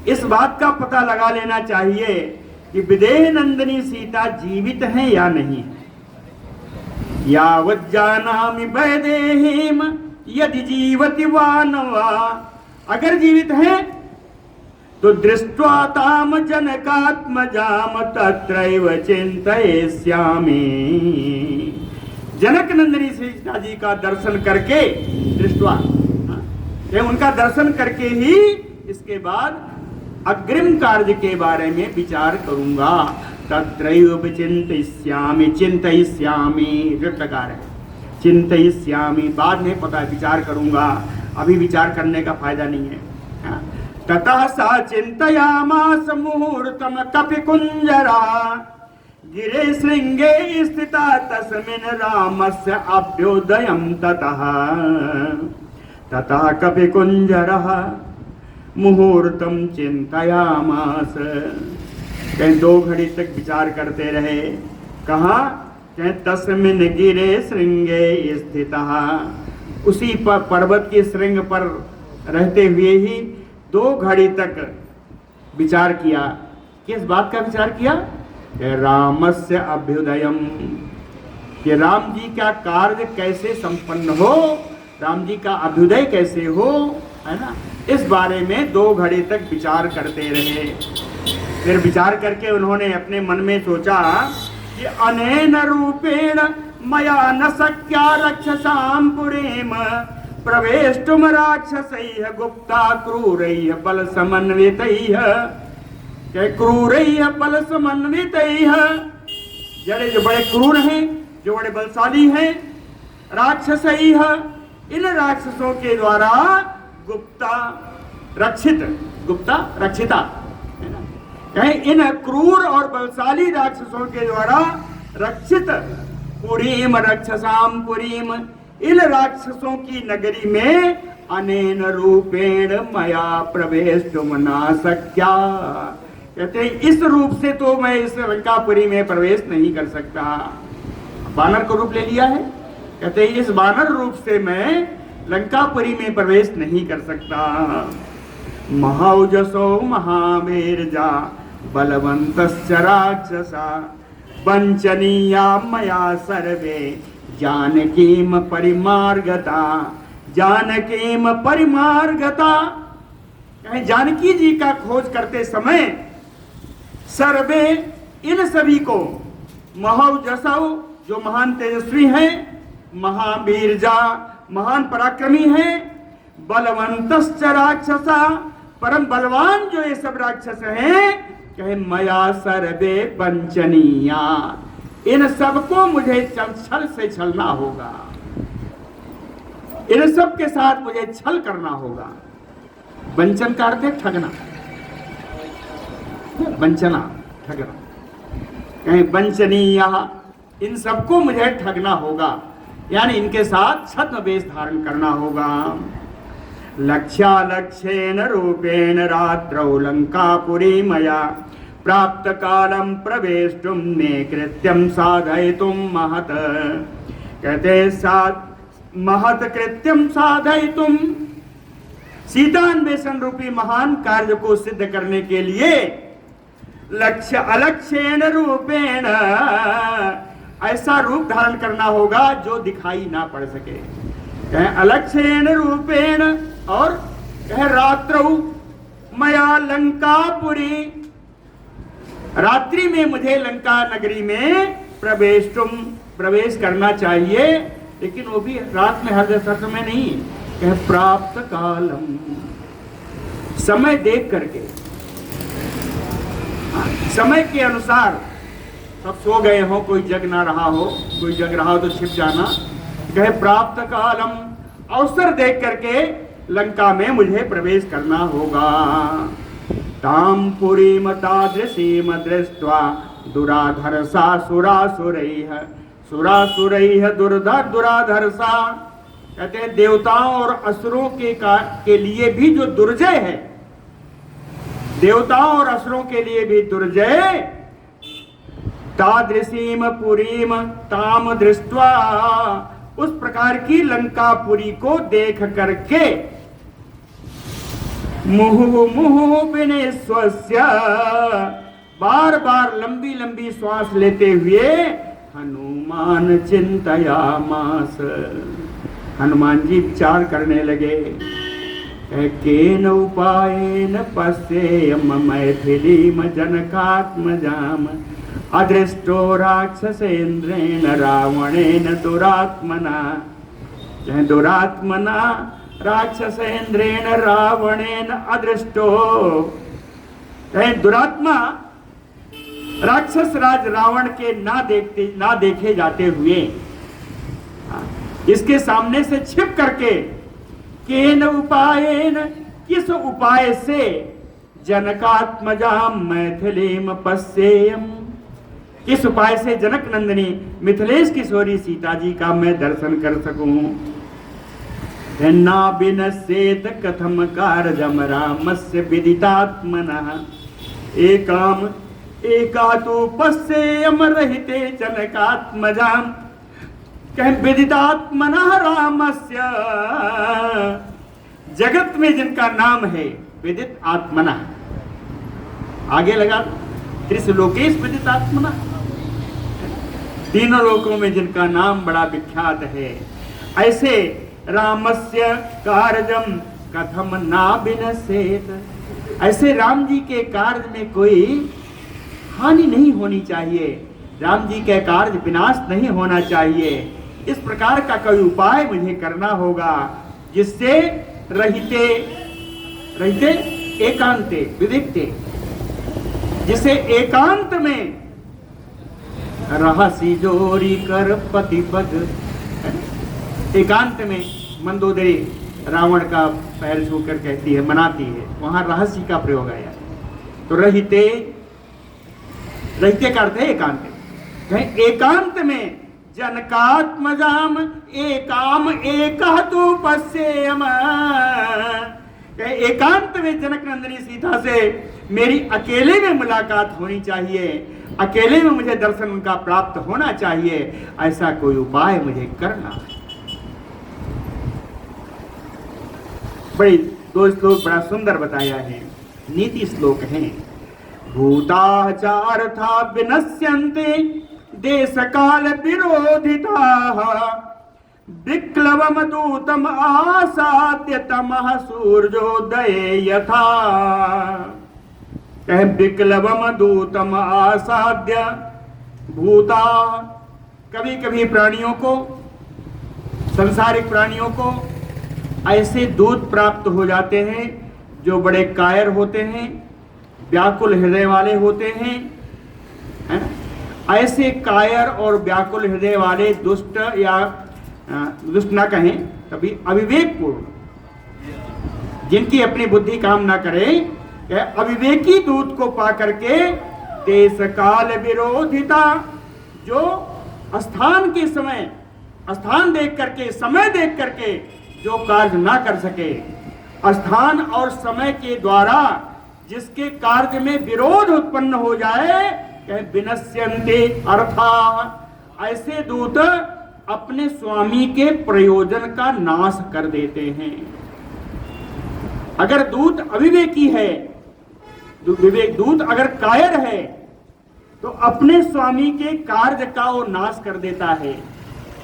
इस बात का पता लगा लेना चाहिए कि विदेह नंदिनी सीता जीवित हैं या नहीं है। यावत् जानामि वैदेहीम यदि जीवति वानवा, अगर जीवित हैं तो दृष्ट्वा ताम जनकात्मजाम तत्रैव चिंतयिष्यामि। जनक नंदिनी सीता जी का दर्शन करके, दृष्ट्वा उनका दर्शन करके ही इसके बाद अग्रिम कार्य के बारे में विचार करूंगा। तत्रैव चिंतयिष्यामि, चिंतयिष्यामि ऋतकार है, चिंतयिष्यामि बाद में पता विचार करूंगा, अभी विचार करने का फायदा नहीं है। ततः सा चिंतयामास मुहूर्तम कपिकुंजरा गिरे श्रृंगे स्थिता तस्मिन् रामस्य अभ्युदयं ततः ततः कपिकुंजरः मुहूर्तम चिंतयामास। कहीं 2 घड़ी तक विचार करते रहे। कहा? कहीं तस्मिन् गिरे श्रृंगे स्थितः, उसी पर्वत की श्रृंग पर रहते हुए ही 2 घड़ी तक विचार किया। किस बात का विचार किया? रामस्य अभ्युदयम, कि राम जी का कार्य कैसे संपन्न हो, राम जी का अभ्युदय कैसे हो, है ना, इस बारे में 2 घड़ी तक विचार करते रहे। फिर विचार करके उन्होंने अपने मन में सोचा कि अनेन रूपेण मया न शक्या रक्षसां पुरीम प्रवेष्टुम राक्षसैः गुप्ता क्रूरैः बल समन्वितैः। क्रूरैः बल समन्वितैः, जो बड़े क्रूर हैं, जो बड़े बलशाली हैं, राक्षसैः, इन राक्षसों के द्वारा गुप्ता रक्षित, गुप्ता रक्षिता, कहीं इन क्रूर और बलशाली राक्षसों के द्वारा रक्षित, पुरीम रक्षसाम पुरीम, इन राक्षसों की नगरी में अनेन रूपेण मया प्रवेष्टुम न शक्या। कहते हैं इस रूप से तो मैं इस लंकापुरी में प्रवेश नहीं कर सकता। बानर को रूप ले लिया है। कहते हैं इस बानर रूप से मैं लंकापुरी में प्रवेश नहीं कर सकता। महाउजसो महावीर्जा बलवंतश्च राक्षसा वंचनीया मया सर्वे जानकीम परिमार्गता। जानकीम परिमार्गता, कहीं जानकी जी का खोज करते समय सर्वे, इन सभी को, महाउजसो जो महान तेजस्वी हैं, महावीरजा महान पराक्रमी हैं, बलवंतश्च राक्षसा परम बलवान जो ये सब राक्षस हैं, कहे मया सर्वे वंचनीया, इन सबको मुझे छल से छलना होगा, इन सब के साथ मुझे छल करना होगा। वंचन का अर्थ है ठगना, वंचना ठगना, कहीं वंचनीया, इन सबको मुझे ठगना होगा, यानी इनके साथ छद्म वेश धारण करना होगा। लक्ष्यालक्ष्येन रूपेण रात्रौ लंकापुरी मया प्राप्त कालम प्रवेष्टुम ने कृत्यम साधयितुम महत। कहते साथ महत कृत्यम साधयितुम, सीतान्वेषण रूपी महान कार्य को सिद्ध करने के लिए लक्ष्य अलक्ष्येन रूपेण, ऐसा रूप धारण करना होगा जो दिखाई ना पड़ सके। कहे अलक्ष्येन रूपेण, और कहे रात्रौ मया लंकापुरी, रात्रि में मुझे लंका नगरी में प्रवेश करना चाहिए, लेकिन वो भी रात में हर समय नहीं, कहे प्राप्त कालम, समय देख करके, समय के अनुसार। सब सो गए हो, कोई जग ना रहा हो, कोई जग रहा हो तो छिप जाना। कहे प्राप्त कालम, अवसर देख करके लंका में मुझे प्रवेश करना होगा। ताम पुरीम तादृशीम दृष्ट्वा दुराधर्षा सुरासुरैः, सुरासुरैः दुराधर्षा। कहते हैं देवताओं और असुरों के लिए भी जो दुर्जय है, देवताओं और असुरों के लिए भी दुर्जय, तादृशीम पुरीम ताम दृष्ट्वा, उस प्रकार की लंकापुरी को देख करके मुहुः विनिश्वस्य, बार बार लंबी लंबी श्वास लेते हुए हनुमान चिंतयामास, हनुमान जी विचार करने लगे। केन उपायेन पश्येयम मैथिलीम जनकात्मजाम अदृष्टो राक्षसेन्द्रेण रावणेन दुरात्मना। दुरात्मना राक्षसेन्द्रेण रावणेन अदृष्टो। दुरात्मा राक्षस राज रावण के ना देखे जाते हुए इसके सामने से छिप करके केन उपायेन, किस उपाय से, जनकात्मजाम मैथिलीम पश्येयम, किस उपाय से जनक नंदिनी मिथिलेश किशोरी सीता जी का मैं दर्शन कर सकूं। ना बिनश्येत कथम कार्यम रामस्य विदितात्मनः एकाम एकातु पश्येयम रहिते जनकात्मजाम। कहें विदितात्मनः रामस्य, जगत में जिनका नाम है विदित आत्मना, आगे लगा त्रिलोकेश विदित आत्मना, तीनों लोकों में जिनका नाम बड़ा विख्यात है, ऐसे रामस्य कार्यम कथम ना बिनश्येत, ऐसे राम जी के कार्य में कोई हानि नहीं होनी चाहिए, राम जी के कार्य विनाश नहीं होना चाहिए। इस प्रकार का कोई उपाय मुझे करना होगा जिससे रहिते रहिते एकांते विविक्ते, जिसे एकांत में रहसी जोरी कर पतिपद। एकांत में मंदोदरी रावण का पैर छूकर कहती है, मनाती है, वहां रहस्य का प्रयोग आया। तो रहिते, रहिते का अर्थ है एकांत। एकांत में जनकात्मजाम एकाम एकहतु पश्येयम, एकांत में जनक नंदिनी सीता से मेरी अकेले में मुलाकात होनी चाहिए, अकेले में मुझे दर्शन उनका प्राप्त होना चाहिए, ऐसा कोई उपाय मुझे करना है। बड़ी दो श्लोक बड़ा सुंदर बताया है, नीति श्लोक है। भूताचार था विनश्यन्ते देश काल विरोधिताः विक्लवम दूतम आसाद्य तमः सूर्योदये यथा। कहे विक्लवम दूतम आसाद्य, भूता, कभी कभी प्राणियों को, संसारिक प्राणियों को ऐसे दूत प्राप्त हो जाते हैं जो बड़े कायर होते हैं, व्याकुल हृदय वाले होते हैं, है? ऐसे कायर और व्याकुल हृदय वाले दुष्ट, या दुष्ट ना कहें कभी अविवेकपूर्ण, जिनकी अपनी बुद्धि काम ना करे, अविवेकी दूत को पा करके देश काल विरोधिता, जो स्थान के समय, स्थान देख करके, समय देख करके जो कार्य ना कर सके, स्थान और समय के द्वारा जिसके कार्य में विरोध उत्पन्न हो जाए, विनश्यन्ते अर्था, ऐसे दूत अपने स्वामी के प्रयोजन का नाश कर देते हैं। अगर दूत अविवेकी है, दूत अगर कायर है, तो अपने स्वामी के कार्य का वो नाश कर देता है,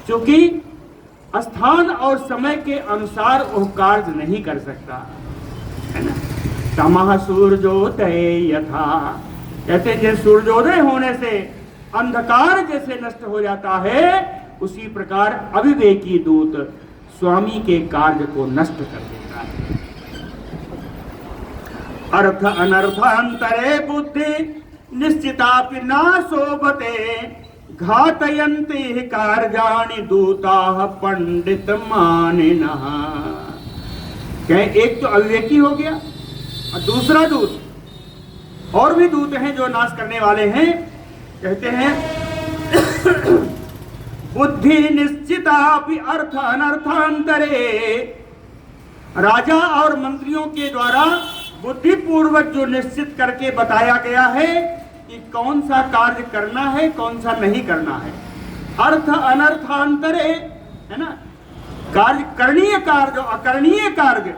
क्योंकि स्थान और समय के अनुसार वो कार्य नहीं कर सकता, है ना। तमः सूर्योदय यथा, कहते हैं सूर्योदय होने से अंधकार जैसे नष्ट हो जाता है, उसी प्रकार अविवेकी दूत स्वामी के कार्य को नष्ट कर देता है। अर्थ अनर्थांतरे बुद्धि निश्चितापि ना शोभते घातयन्ति कार्याणि दूताः पंडित मानिनः। एक तो अविवेकी हो गया, और दूसरा दूत, और भी दूत हैं जो नाश करने वाले हैं। कहते हैं बुद्धि निश्चितापि अर्थ अनर्थांतरे, राजा और मंत्रियों के द्वारा बुद्धि पूर्वक जो निश्चित करके बताया गया है कि कौन सा कार्य करना है, कौन सा नहीं करना है। अर्थ अनर्थांतरे, है ना, कार्य, करणीय कार्य, अकरणीय कार्य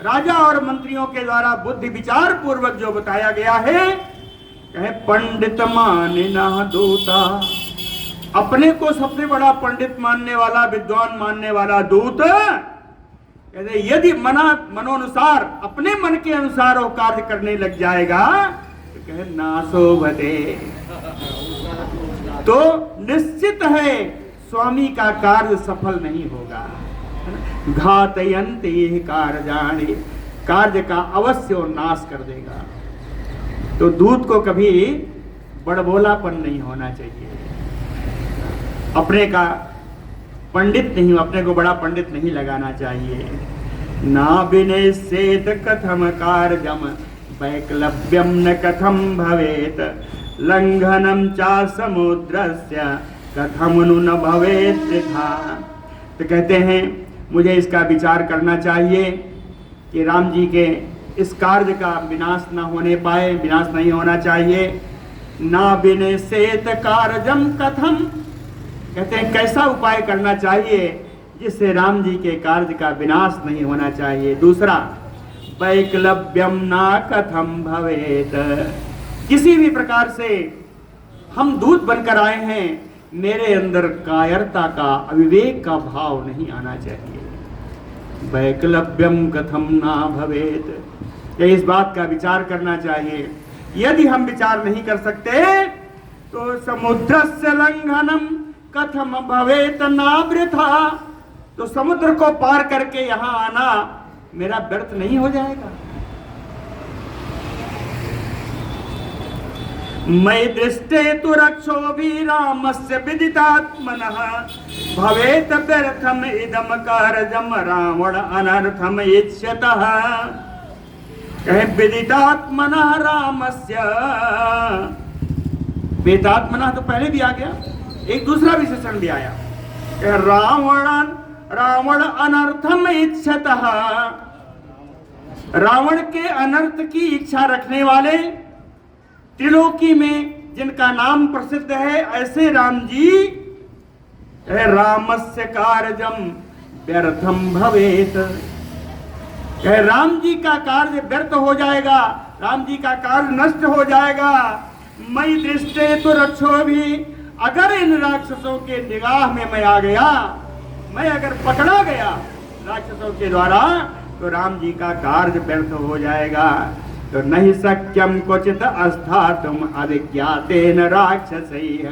राजा और मंत्रियों के द्वारा बुद्धि विचार पूर्वक जो बताया गया है, कहे पंडित मानिनः दूता, अपने को सबसे बड़ा पंडित मानने वाला, विद्वान मानने वाला दूत कहते यदि मनोनुसार, अपने मन के अनुसार वो कार्य करने लग जाएगा तो कहे नाशोभते, तो निश्चित है स्वामी का कार्य सफल नहीं होगा। घातयन्ति कार्याणि, कार्य का अवश्य नाश कर देगा। तो दूत को कभी बड़बोलापन नहीं होना चाहिए, अपने का पंडित नहीं, अपने को बड़ा पंडित नहीं लगाना चाहिए। ना विनय सेत कथम कार्यम वैकलव्यम न कथम भवेत, लंघनम चा समुद्रस्य कथम नु न भवेत वृथा। तो कहते हैं मुझे इसका विचार करना चाहिए कि राम जी के इस कार्य का विनाश न होने पाए, विनाश नहीं होना चाहिए। ना विनय सेत कार्यम कथम, कहते हैं कैसा उपाय करना चाहिए जिससे राम जी के कार्य का विनाश नहीं होना चाहिए। दूसरा, वैकलव्यम ना कथम भवेत, किसी भी प्रकार से हम दूत बनकर आए हैं, मेरे अंदर कायरता का, अविवेक का भाव नहीं आना चाहिए। वैकलव्यम कथम ना भवेत, इस बात का विचार करना चाहिए। यदि हम विचार नहीं कर सकते तो समुद्रस्य लंघनम कथम भवेत ना वृथा, तो समुद्र को पार करके यहाँ आना मेरा व्यर्थ नहीं हो जाएगा। मयि दृष्टे तु रक्षो भी रामस्य विदितात्मनः, भवेत व्यर्थम इदम कार्यम रावण अनर्थम इच्छतः। कहे विदितात्मनः रामस्य, विदितात्मनः तो पहले भी आ गया, एक दूसरा विशेषण भी आया, रावण अनर्थम इच्छतः, रावण के अनर्थ की इच्छा रखने वाले, त्रिलोकी में जिनका नाम प्रसिद्ध है, ऐसे राम जी रामस्य कार्यम व्यर्थम भवेत, राम जी का कार्य व्यर्थ हो जाएगा, राम जी का कार्य नष्ट हो जाएगा। मई दृष्टे तो रक्षो भी, अगर इन राक्षसों के निगाह में मैं आ गया, मैं अगर पकड़ा गया राक्षसों के द्वारा, तो राम जी का कार्य व्यर्थ हो जाएगा। तो नहीं सक्यम क्वचित अस्थातुम अविज्ञातेन राक्षसैः,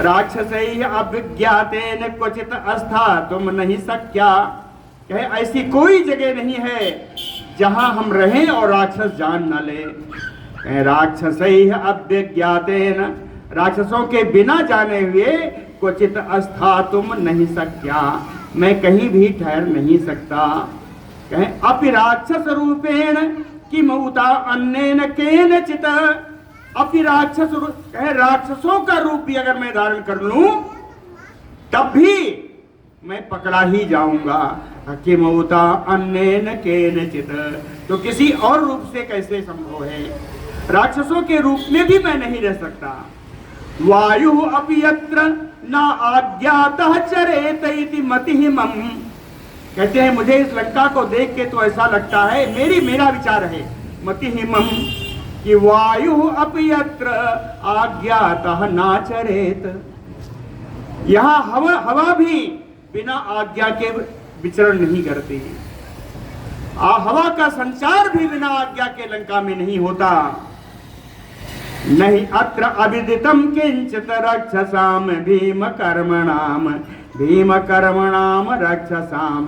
राक्षसैः अविज्ञातेन क्वचित अस्थातुम नहीं सक्या, कहे ऐसी कोई जगह नहीं है जहां हम रहें और राक्षस जान न ले। राक्षसैः अविज्ञातेन, राक्षसों के बिना जाने हुए क्वचित अस्थातुम नहीं सक्या, मैं कहीं भी ठहर नहीं सकता। कहे अपि राक्षस रूपेण किम उता अन्येन केनचित्, अपि राक्षस, कहे राक्षसों का रूप भी अगर मैं धारण कर लूं तब भी मैं पकड़ा ही जाऊंगा। किम उता अन्येन केनचित्, तो किसी और रूप से कैसे संभव है, राक्षसों के रूप में भी मैं नहीं रह सकता। वायु अपि यत्र न आज्ञातः चरेत इति मतिः मम, कहते हैं मुझे इस लंका को देख के तो ऐसा लगता है, मेरा विचार है, मतिः मम, कि वायु अपि यत्र आज्ञातः न चरेत, यहाँ हवा भी बिना आज्ञा के विचरण नहीं करती, हवा का संचार भी बिना आज्ञा के लंका में नहीं होता। नहीं अत्र अविदितम किंचित रक्षसाम भीम कर्मणाम रक्षसाम,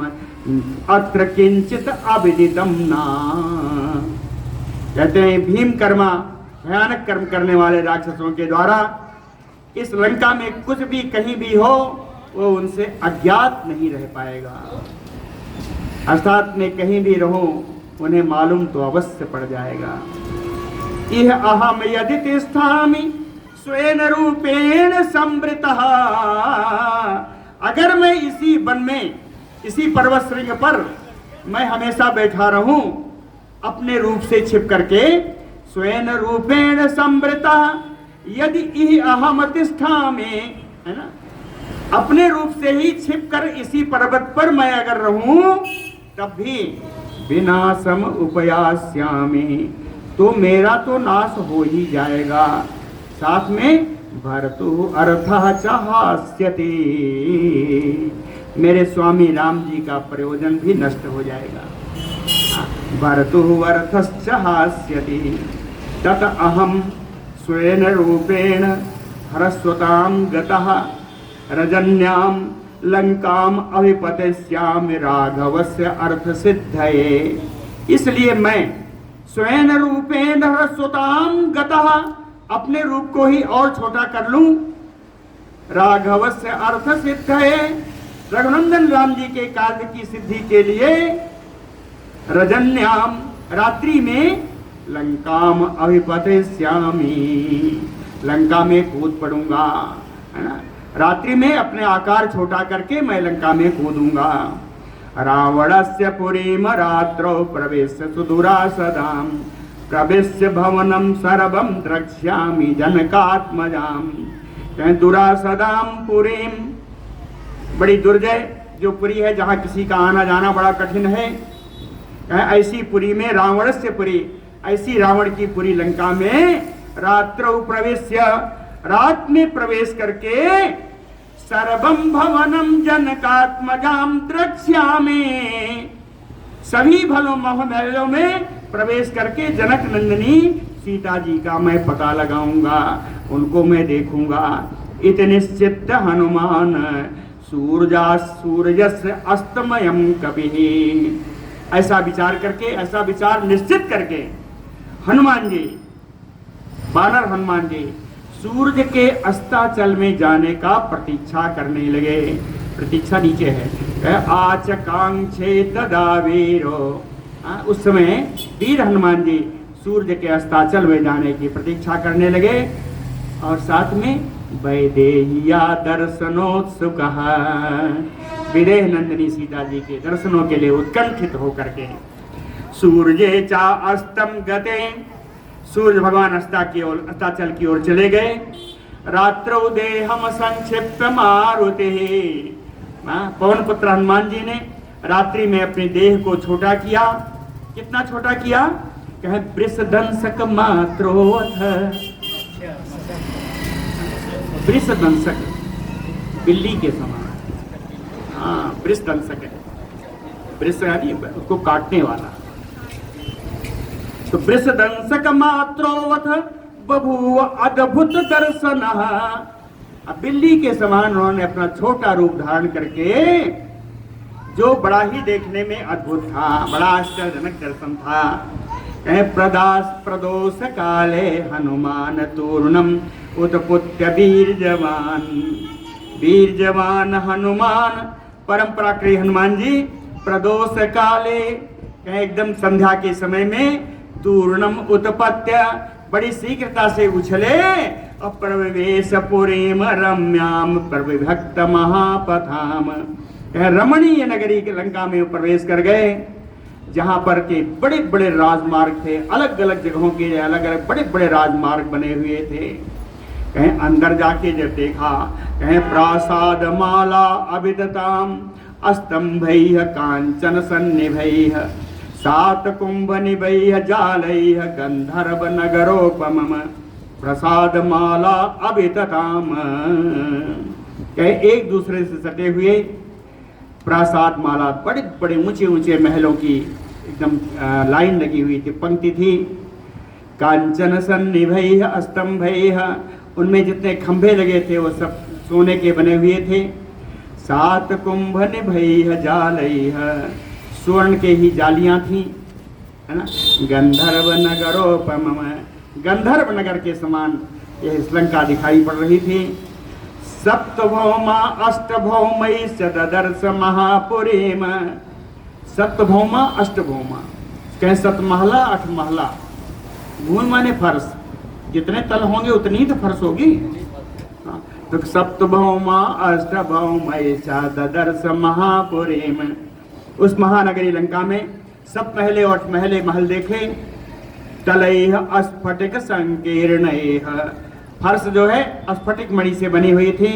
अत्र किंचित अविदितम ना, कहते हैं भीम कर्मा, भयानक कर्म करने वाले राक्षसों के द्वारा इस लंका में कुछ भी कहीं भी हो वो उनसे अज्ञात नहीं रह पाएगा, अर्थात में कहीं भी रहो उन्हें मालूम तो अवश्य पड़ जाएगा। इह अहम यदि तिष्ठामि स्वेन रूपेण संवृतः, अगर मैं इसी वन में, इसी पर्वत श्रृंग पर मैं हमेशा बैठा रहूं अपने रूप से छिप करके, स्वेन रूपेण संवृतः, यदि इह अहम तिष्ठामि, है ना, अपने रूप से ही छिप कर इसी पर्वत पर मैं अगर रहूं तब भी विनाशम उपयास्यामि, तो मेरा तो नाश हो ही जाएगा। साथ में भर्तु अर्थः च हास्यति, मेरे स्वामी राम जी का प्रयोजन भी नष्ट हो जाएगा। भरतु वरथश्च हास्यति तत अहम स्वेन रूपेण हरस्वतां गतः रजन्यां लंकाम अभिपतिष्यामि राघवस्य अर्थ सिद्धये। इसलिए मैं स्वेन रूपेण हरस्वतां गतः, अपने रूप को ही और छोटा कर लूं, राघवस्य अर्थ सिद्धये, रघुनंदन राम जी के कार्य की सिद्धि के लिए, रजन्याम रात्रि में, लंकाम अभिपतिष्यामि लंका में कूद पड़ूंगा, है ना। रात्रि में अपने आकार छोटा करके मैं लंका में कूदूंगा। रावणस्य पुरीम रात्रौ प्रवेश्य सुदुरासदाम प्रवेश्य भवनम सर्वम द्रक्ष्यामि जनकात्मजाम। दुरासदाम पुरीम, बड़ी दुर्जय जो पुरी है जहाँ किसी का आना जाना बड़ा कठिन है, ऐसी पुरी में, रावणस्य पुरी, ऐसी रावण की पुरी लंका में रात्रौ प्रवेश्य, रात में प्रवेश करके, सर्वम भवनम जनकात्मजाम द्रक्ष्यामि, सभी भलों महलों में प्रवेश करके जनक नंदिनी सीता जी का मैं पता लगाऊंगा, उनको मैं देखूंगा। इतनिश्चित हनुमान सूर्यस्य अस्तमयम कभी, ऐसा विचार करके, ऐसा विचार निश्चित करके हनुमान जी, बानर हनुमान जी सूर्य के अस्ताचल में जाने का प्रतीक्षा करने लगे। प्रतीक्षा नीचे है, आचकांक्षे तदा वीरो, उस समय वीर हनुमान जी सूर्य के अस्ताचल में जाने की प्रतीक्षा करने लगे। और साथ में वैदेहिया दर्शनोत्सुक, विदेह नंदिनी सीता जी के दर्शनों के लिए उत्कंठित होकर के, सूर्ये चा अस्तम गते, सूर्य भगवान अस्ताचल की ओर चले गए। रात्रौ देहम संक्षिप्त मारुते, पवन पुत्र हनुमान जी ने रात्रि में अपने देह को छोटा किया। कितना छोटा किया? कहे वृषदंसक मात्रोऽथ, वृषदंसक बिल्ली के समान, हाँ वृषदंसक, वृष यानी उसको काटने वाला, तो वृषदंसक मात्रोऽथ बभूव अद्भुत दर्शनः। अब बिल्ली के समान उन्होंने अपना छोटा रूप धारण करके, जो बड़ा ही देखने में अद्भुत था, बड़ा आश्चर्यजनक दर्शन था। प्रदोष काले हनुमान तूर्णम उत्पुत्य वीर जवान हनुमान, परंपरा के हनुमान जी प्रदोष काले, एकदम संध्या के समय में, तूर्णम उत्पत्य, बड़ी शीघ्रता से उछले, और प्रवेश पुरीम रम्याम प्रविभक्त महापथाम, रमणीय नगरी के लंका में प्रवेश कर गए, जहां पर के बड़े बड़े राजमार्ग थे, अलग अलग जगहों के अलग अलग बड़े बड़े राजमार्ग बने हुए थे। कहीं अंदर जाके जब देखा, कहीं प्रासाद माला अभिदताम अस्तंभैः कांचन सन्निभैः सात कुंभ निभैः जालैः गंधर्व नगरोपमम प्रसाद माला अभिदताम। एक दूसरे से सटे हुए प्रासाद माला, बड़े बड़े ऊंचे ऊंचे महलों की एकदम लाइन लगी हुई थी, पंक्ति थी। कांचन सन्निभैः अस्तंभैः, उनमें जितने खंभे लगे थे वो सब सोने के बने हुए थे। सात कुंभ निभैः जालैः, स्वर्ण के ही जालियां थी, है ना। गंधर्व नगरोपमम, गंधर्व नगर के समान यह श्रीलंका दिखाई पड़ रही थी। सप्तभौमा अष्टभौमैश्च ददर्श महापुरीम, सप्तभौमा अष्टभौमा, कहें सतमहला अठमहला, भूमि माने फर्श, जितने तल होंगे उतनी ही तो फर्श होगी। तो सप्तभौमा अष्टभौमैश्च ददर्श महापुरीम, उस महानगरी लंका में सब पहले और महले महल देखे। तलैः स्फटिक संकीर्णैः, फर्श जो है स्फटिक मणि से बनी हुई थी।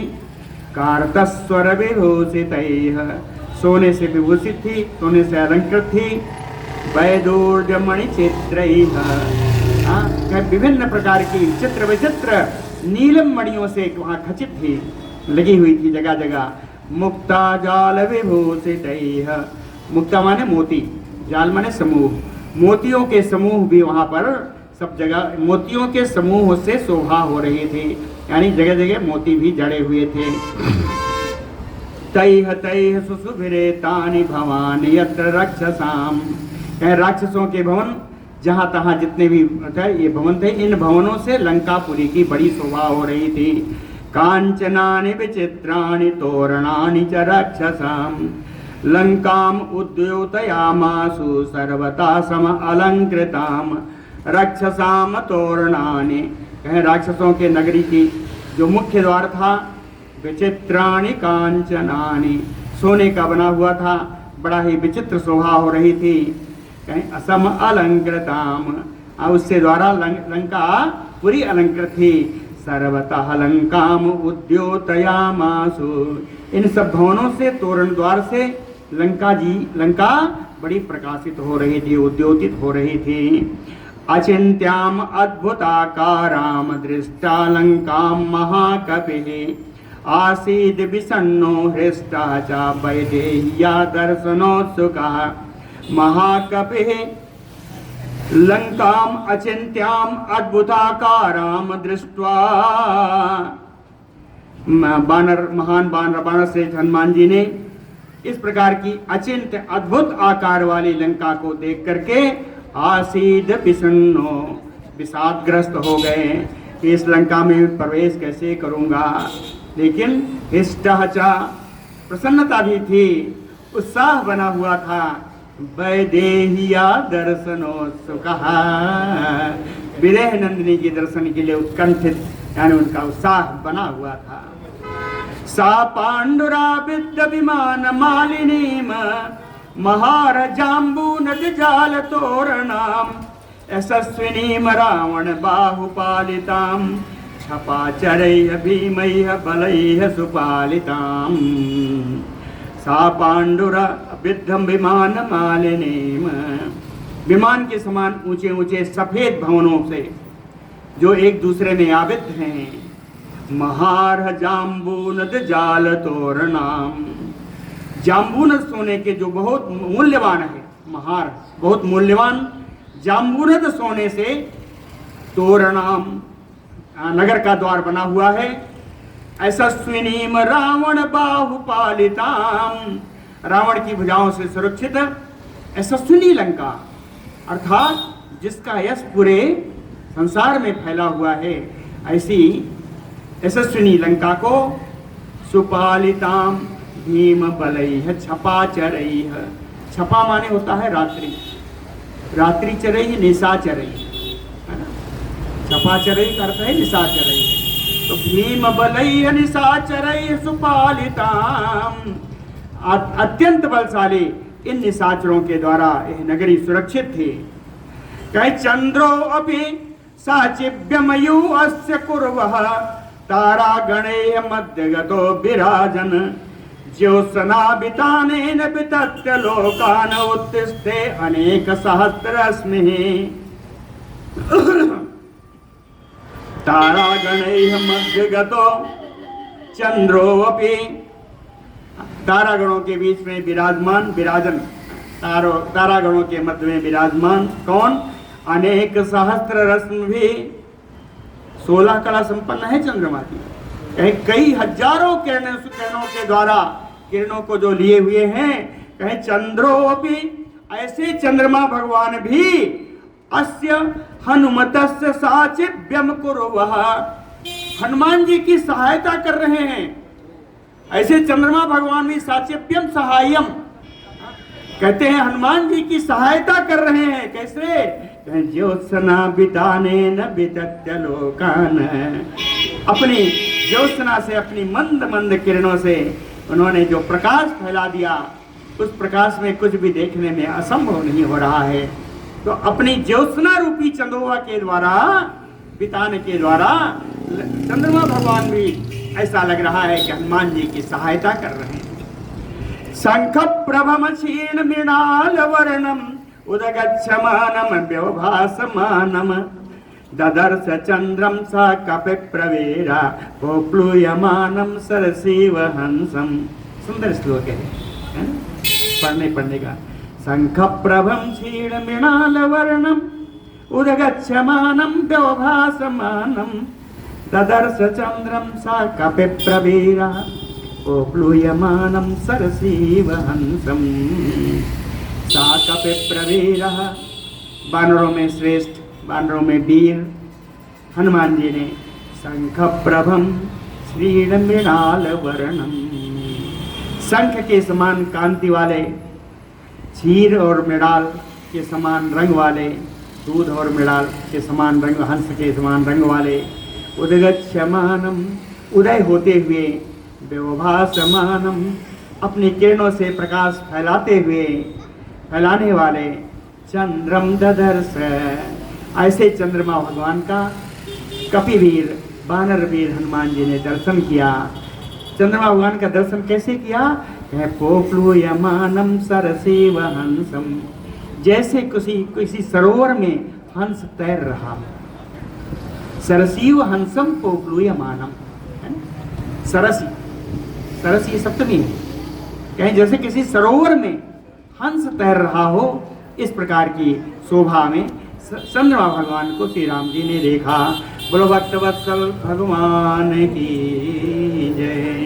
कार्तस्वर विभूषितैः, सोने से विभूषित थी, सोने से अलंकृत थी। वैदूर्य मणि चित्रैः, विभिन्न प्रकार की चित्र विचित्र नीलम मणियों से वहाँ खचित थी, लगी हुई थी जगह जगह। मुक्ता जाल विभूषितैः। मुक्ता माने मोती, जाल माने समूह, मोतियों के समूह भी वहाँ पर सब जगह मोतियों के समूह से शोभा हो रही थी, यानी जगह जगह मोती भी जड़े हुए थे। तैह तैह सुशुभिरे तानि भवानि यत्र रक्षसाम। राक्षसों के भवन जहाँ तहाँ जितने भी ये भवन थे, इन भवनों से लंकापुरी की बड़ी शोभा हो रही थी। कांचनानि विचित्राणि तोरणानि च रक्षसाम लंकाम उद्योतयामासु सर्वता सम अलंकृताम रक्षसाम तोरणानि। कहें राक्षसों के नगरी की जो मुख्य द्वार था, विचित्राणि कांचनानि, सोने का बना हुआ था, बड़ा ही विचित्र शोभा हो रही थी। कहें असम अलंकृताम, और उससे द्वारा लंका पूरी अलंकृत थी। सर्वतः लंकाम उद्योतयामासु, इन सब भवनों से, तोरण द्वार से लंका बड़ी प्रकाशित हो रही थी, उद्योतित हो रही थी। अचिंत्याम अद्भुताकाराम दृष्टा लंकाम महाकपिः आसीद विसन्नो हृष्टा च वैदेह्या दर्शनोत्सुकः महाकपिः लंकाम अचिंत्याम अद्भुताकाराम दृष्ट्वा। महान बानर श्रेष्ठ हनुमान जी ने इस प्रकार की अचिंत्य अद्भुत आकार वाली लंका को देख करके आसीद विसन्नो, विषादग्रस्त हो गए कि इस लंका में प्रवेश कैसे करूंगा। लेकिन हृष्टा, प्रसन्नता भी थी, उत्साह बना हुआ था। वैदेहिया दर्शनोत्सुकः, विदेह नंदिनी के दर्शन के लिए उत्कंठित, यानी उनका उत्साह बना हुआ था। सा पांडुरा विद्य विमान मालिनीम महार जाम्बूनद जाल तोरणाम यशस्विनीम रावण बाहुपालिताम छपाचरैः भीमैः बलैः सुपालिताम। सा पांडुरा विद्धम विमान मालिनीम, विमान के समान ऊंचे ऊंचे सफेद भवनों से जो एक दूसरे में आबद्ध हैं। महार जाम्बूनद जाल तोरणाम, जाम्बूनद सोने के जो बहुत मूल्यवान है, महार बहुत मूल्यवान जाम्बूनद सोने से तोरणाम, नगर का द्वार बना हुआ है। यशस्विनीम रावण बाहुपालिताम, रावण की भुजाओं से सुरक्षित यशस्विनी लंका, अर्थात जिसका यश पूरे संसार में फैला हुआ है, ऐसी यशस्विनी लंका को सुपालिताम भीम बलैः छपाचरैः। छपा माने होता है रात्रि, रात्रि चरैः निशाचरैः, है ना। छपाचरैः का अर्थ है निशाचरैः, तो भीम बलैः निशाचरैः सुपालिताम, अत्यंत बलशाली इन निशाचरों के द्वारा यह नगरी सुरक्षित थी। कहे चंद्रो अपि साचिव्यमयु अस्य कुर्वः तारा गणेय मध्यगतो विराजन ज्योत्सनाभितानेन वितत्य लोकान उत्तिष्ठे अनेक सहस्रश्मिः। तारा गणैः मध्यगतो चंद्रोऽपि, तारागणों के बीच में विराजमान, विराजन, तारागणों के मध्य में विराजमान कौन? अनेक सहस्त्र रश्मि भी, 16 कला संपन्न है चंद्रमा की। कई हजारों किरणों के द्वारा किरणों को जो लिए हुए हैं। कहे चंद्रोऽपि, ऐसे चंद्रमा भगवान भी अस्य हनुमतस्य साचिव्यम कुर्वः, हनुमान जी की सहायता कर रहे हैं। ऐसे चंद्रमा भगवान भी साचिव्यम सहायम, कहते हैं हनुमान जी की सहायता कर रहे हैं। कैसे? ज्योत्सना बितानेन बितत्य लोकान, अपनी ज्योत्सना से, अपनी मंद मंद किरणों से उन्होंने जो प्रकाश फैला दिया, उस प्रकाश में कुछ भी देखने में असंभव नहीं हो रहा है। तो अपनी ज्योत्सना रूपी चंद्रोवा के द्वारा, बिताने के द्वारा चंद्रमा भगवान भी ऐसा लग रहा है कि हनुमान जी की सहायता कर रहे हैं। शंख प्रभम क्षीण मृणाल वर्णम उदगच्छमानम व्यवभासमानम ददर्श चंद्रम सा कपि प्रवेरा गोप्लूयमानम सरसीव हंसम सुंदर श्लोक है ना? पढ़ने का। शंख प्रभम क्षीण मृणाल वर्णम उदगच्छमानं व्यवभासमानं ददर्श चंद्रम सा कपि प्रवीरा ओप्लूयमानं सरसीव हंसम। सा कपि प्रवीरा, वानरों में श्रेष्ठ, वानरों में वीर हनुमान जी ने शंख प्रभम श्रीण मृणाल वर्णम, शंख के समान कांति वाले, क्षीर और मृणाल के समान रंग वाले, दूध और मृणाल के समान रंग, हंस के समान रंग वाले, उदगच्छमानम, उदय होते हुए, व्यवभासमानम, अपनी किरणों से प्रकाश फैलाने वाले, चंद्रम ददर्श, ऐसे चंद्रमा भगवान का कपिवीर वानर वीर हनुमान जी ने दर्शन किया। चंद्रमा भगवान का दर्शन कैसे किया? पोप्लूयमानं सरसीव हंसम, जैसे किसी सरोवर में हंस तैर रहा। सरसीव हंसम पोप्लूयमानं, सरसी सप्तमी है, कहीं जैसे किसी सरोवर में हंस तैर रहा हो, इस प्रकार की शोभा में चंद्रमा भगवान को श्री राम जी ने देखा। बोलो भक्तवत्सल भगवान की जय।